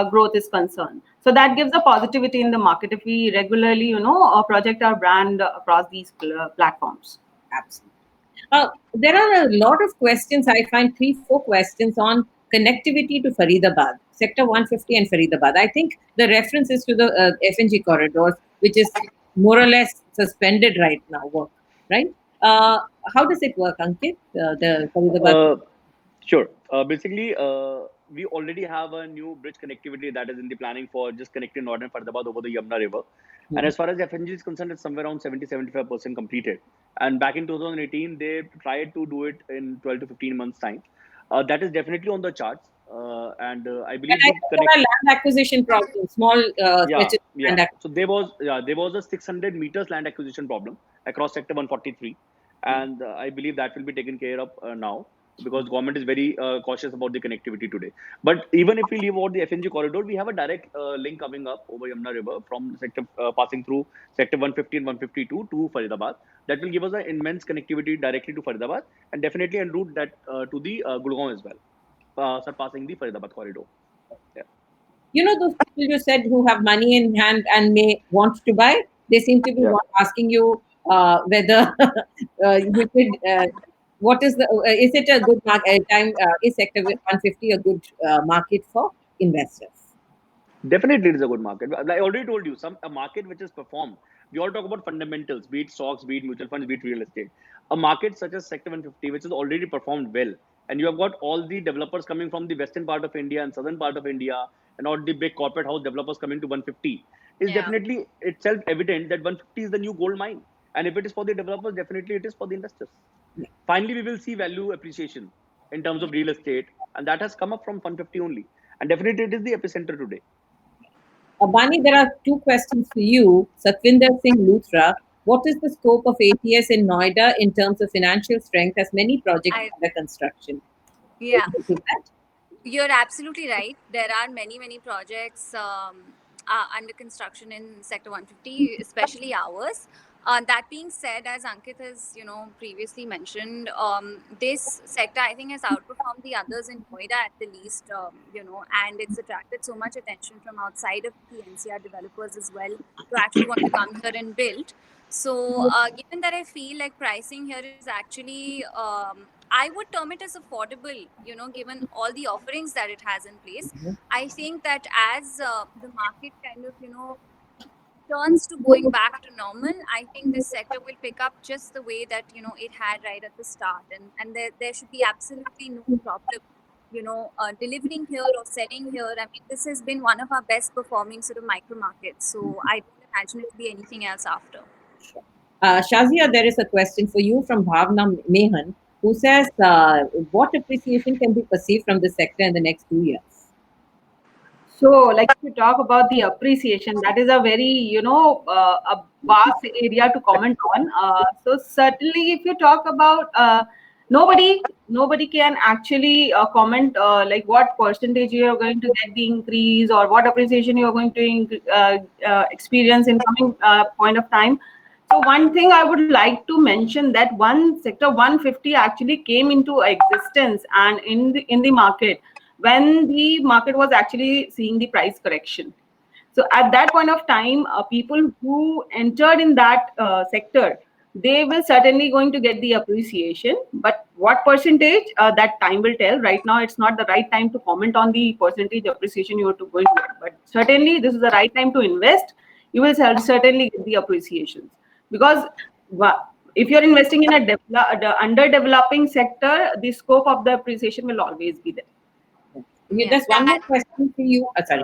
[SPEAKER 3] growth is concerned. So that gives a positivity in the market if we regularly project our brand across these platforms.
[SPEAKER 1] Absolutely. There are a lot of questions. I find 3, 4 questions on connectivity to Faridabad, Sector 150 and Faridabad. I think the reference is to the FNG corridors, which is more or less suspended right now. Work, right? How does it work, Ankit? The Faridabad.
[SPEAKER 4] Sure. Basically, we already have a new bridge connectivity that is in the planning for just connecting Northern Faridabad over the Yamuna River. And as far as FNG is concerned, it's somewhere around 70-75% completed. And back in 2018, they tried to do it in 12 to 15 months' time. That is definitely on the charts. And I
[SPEAKER 1] And
[SPEAKER 4] believe
[SPEAKER 1] I
[SPEAKER 4] the
[SPEAKER 1] think there are land acquisition problems, small
[SPEAKER 4] yeah,
[SPEAKER 1] stretches of land
[SPEAKER 4] yeah. So
[SPEAKER 1] acquisition.
[SPEAKER 4] there was a 600 meters land acquisition problem across sector 143, and I believe that will be taken care of now, because government is very cautious about the connectivity today. But even if we leave out the FNG corridor, we have a direct link coming up over Yamuna River from sector passing through sector 150 and 152 to Faridabad. That will give us an immense connectivity directly to Faridabad, and definitely en route that to the Gurgaon as well, surpassing the Faridabad corridor. Yeah.
[SPEAKER 1] Those people you said who have money in hand and may want to buy, they seem to be
[SPEAKER 4] Yeah.
[SPEAKER 1] asking you whether you could. What is the? Is it a good market time? Is Sector 150 a good market for investors?
[SPEAKER 4] Definitely, it is a good market. I already told you, a market which is performed. We all talk about fundamentals, be it stocks, be it mutual funds, be it real estate. A market such as Sector 150, which has already performed well, and you have got all the developers coming from the western part of India and southern part of India, and all the big corporate house developers coming to 150, is
[SPEAKER 2] Yeah.
[SPEAKER 4] definitely itself evident that 150 is the new gold mine. And if it is for the developers, definitely it is for the investors. Finally, we will see value appreciation in terms of real estate, and that has come up from 150 only. And definitely, it is the epicenter today.
[SPEAKER 1] Bani, there are two questions for you. Satvinder Singh Luthra, what is the scope of ATS in Noida in terms of financial strength as many projects
[SPEAKER 2] I
[SPEAKER 1] under construction?
[SPEAKER 2] Yeah.
[SPEAKER 1] Can you take that?
[SPEAKER 2] You're absolutely right. There are many projects under construction in Sector 150, especially ours. That being said, as Ankit has previously mentioned, this sector I think has outperformed the others in Noida at the least. And it's attracted so much attention from outside of the NCR developers as well to actually want to come here and build. So, given that I feel like pricing here is actually, I would term it as affordable, given all the offerings that it has in place. I think that as the market kind of, turns to going back to normal, I think this sector will pick up just the way that, it had right at the start. And there should be absolutely no problem, delivering here or selling here. I mean, this has been one of our best performing sort of micro markets. So I don't imagine it to be anything else after.
[SPEAKER 1] Shazia, there is a question for you from Bhavna Mehan, who says, what appreciation can be perceived from the sector in the next 2 years?
[SPEAKER 3] So, like if you talk about the appreciation, that is a very, a vast area to comment on. So certainly, if you talk about nobody can actually comment like what percentage you are going to get the increase or what appreciation you are going to experience in coming point of time. So one thing I would like to mention that one sector 150 actually came into existence and in the market when the market was actually seeing the price correction. So at that point of time, people who entered in that sector, they will certainly going to get the appreciation. But what percentage, that time will tell. Right now, it's not the right time to comment on the percentage appreciation you are going to get. But certainly, this is the right time to invest. You will certainly get the appreciations because if you're investing in a underdeveloping sector, the scope of the appreciation will always be there.
[SPEAKER 1] There's one more question for you. Sorry.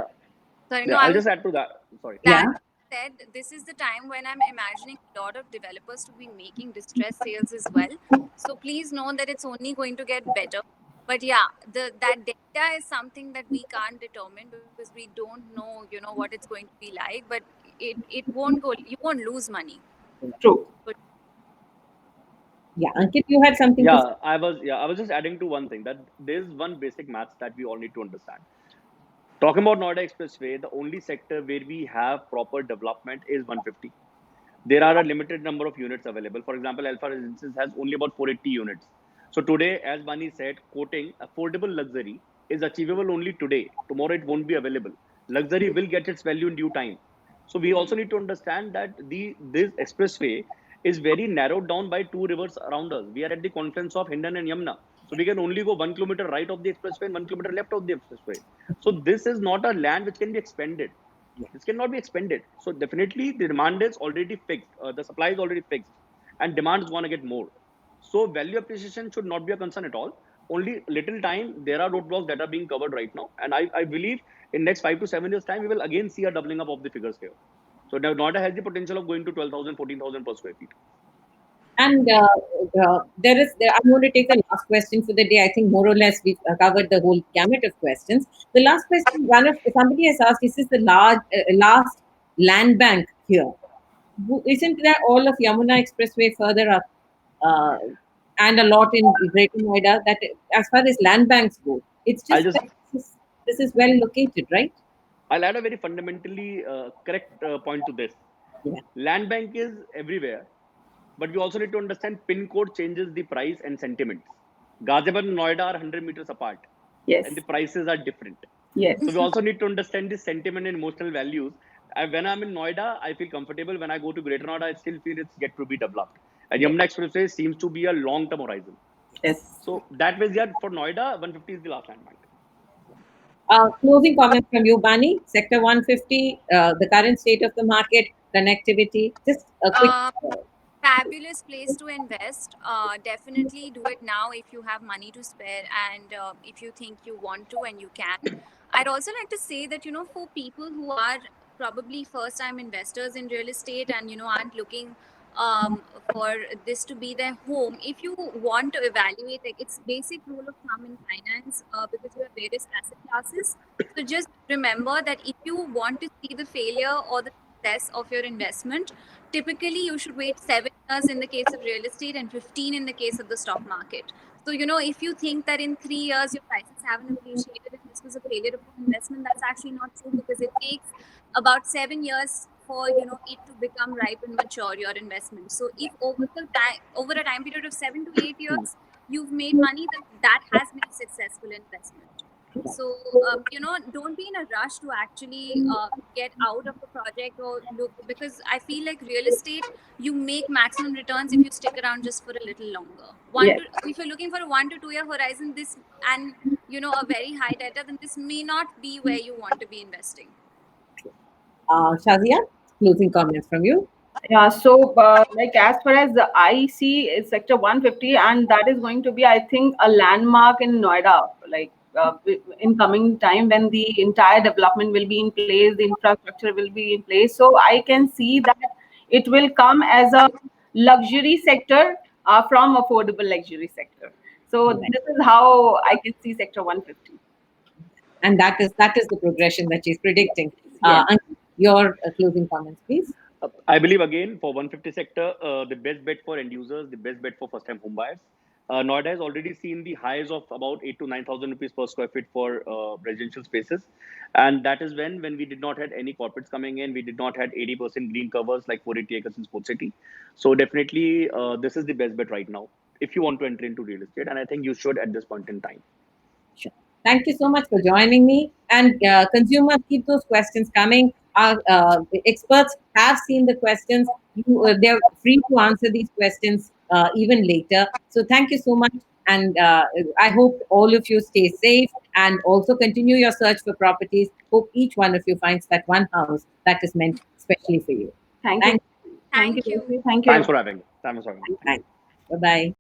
[SPEAKER 2] Sorry,
[SPEAKER 4] Yeah,
[SPEAKER 2] no,
[SPEAKER 4] I'll just add to that. Sorry.
[SPEAKER 1] Yeah.
[SPEAKER 2] That said, this is the time when I'm imagining a lot of developers to be making distress sales as well. So please know that it's only going to get better. But yeah, that data is something that we can't determine because we don't know, what it's going to be like. But it won't go. You won't lose money.
[SPEAKER 3] True.
[SPEAKER 2] But
[SPEAKER 1] Yeah, Ankit, you had something to say.
[SPEAKER 4] I was just adding to one thing that there's one basic maths that we all need to understand. Talking about Noida Expressway, the only sector where we have proper development is 150. There are a limited number of units available. For example, Alpha Residences has only about 480 units. So today, as Bani said, quoting affordable luxury is achievable only today. Tomorrow it won't be available. Luxury will get its value in due time. So we also need to understand that this expressway is very narrowed down by two rivers around us. We are at the confluence of Hindon and Yamuna. So we can only go 1 kilometer right of the expressway and 1 kilometer left of the expressway. So this is not a land which can be expanded. This cannot be expanded. So definitely the demand is already fixed. The supply is already fixed, and demand is going to get more. So value appreciation should not be a concern at all. Only little time there are roadblocks that are being covered right now, and I believe in next 5 to 7 years time we will again see a doubling up of the figures here. So now Noida has the potential of going to 12,000, 14,000 per square feet.
[SPEAKER 1] And I'm going to take the last question for the day. I think more or less we've covered the whole gamut of questions. The last question, somebody has asked, this is the last land bank here. Isn't there all of Yamuna Expressway further up and a lot in Greater Noida? That as far as land banks go, it's just that this is well located, right?
[SPEAKER 4] I'll add a very fundamentally correct point to this.
[SPEAKER 1] Yeah.
[SPEAKER 4] Land bank is everywhere, but we also need to understand pin code changes the price and sentiments. Ghaziabad and Noida are 100 meters apart,
[SPEAKER 3] Yes.
[SPEAKER 4] and the prices are different.
[SPEAKER 3] Yes.
[SPEAKER 4] So we also need to understand the sentiment and emotional values. When I'm in Noida, I feel comfortable. When I go to Greater Noida, I still feel it's yet to be developed. And Yamuna Expressway seems to be a long-term horizon.
[SPEAKER 3] Yes.
[SPEAKER 4] So that way, yeah, for Noida, 150 is the last land bank.
[SPEAKER 1] Closing comments from you, Bani. Sector 150, the current state of the market, connectivity. Just a quick.
[SPEAKER 2] Um, Fabulous place to invest. Definitely do it now if you have money to spare and if you think you want to and you can. I'd also like to say that, for people who are probably first time investors in real estate and, aren't looking for this to be their home, if you want to evaluate, like, it's basic rule of thumb in finance because you have various asset classes. So just remember that if you want to see the failure or the success of your investment, typically you should wait 7 years in the case of real estate and 15 in the case of the stock market. So, if you think that in 3 years your prices haven't appreciated and this was a failure of an investment, that's actually not true because it takes about 7 years for it to become ripe and mature, your investment. So if over a time period of 7 to 8 years you've made money, that has been a successful investment. So, don't be in a rush to actually get out of the project or look, because I feel like real estate, you make maximum returns if you stick around just for a little longer.
[SPEAKER 3] Yes.
[SPEAKER 2] If you're looking for a 1 to 2 year horizon, and a very high delta, then this may not be where you want to be investing.
[SPEAKER 1] Shazia, closing comments from you.
[SPEAKER 3] Yeah, so like as far as I see is Sector 150, and that is going to be, I think, a landmark in Noida, like in coming time when the entire development will be in place, the infrastructure will be in place. So I can see that it will come as a luxury sector from affordable luxury sector. So this is how I can see Sector 150.
[SPEAKER 1] And that is the progression that she's predicting.
[SPEAKER 3] Yes.
[SPEAKER 1] Ankit, your closing comments, please.
[SPEAKER 4] I believe again for 150 sector, the best bet for end users, the best bet for first time home buyers. Noida has already seen the highs of about 8 to 9,000 rupees per square feet for residential spaces, and that is when we did not had any corporates coming in, we did not had 80% green covers like 480 acres in Sports City. So definitely, this is the best bet right now if you want to enter into real estate, and I think you should at this point in time.
[SPEAKER 1] Sure. Thank you so much for joining me. And consumers, keep those questions coming. Our experts have seen the questions. They're free to answer these questions even later. So thank you so much. And I hope all of you stay safe and also continue your search for properties. Hope each one of you finds that one house that is meant especially for you.
[SPEAKER 3] Thank you.
[SPEAKER 1] Thank
[SPEAKER 3] Thank you.
[SPEAKER 2] Thank you.
[SPEAKER 3] Thank you.
[SPEAKER 4] Thanks for having me. Thanks for having me.
[SPEAKER 1] you. Bye bye.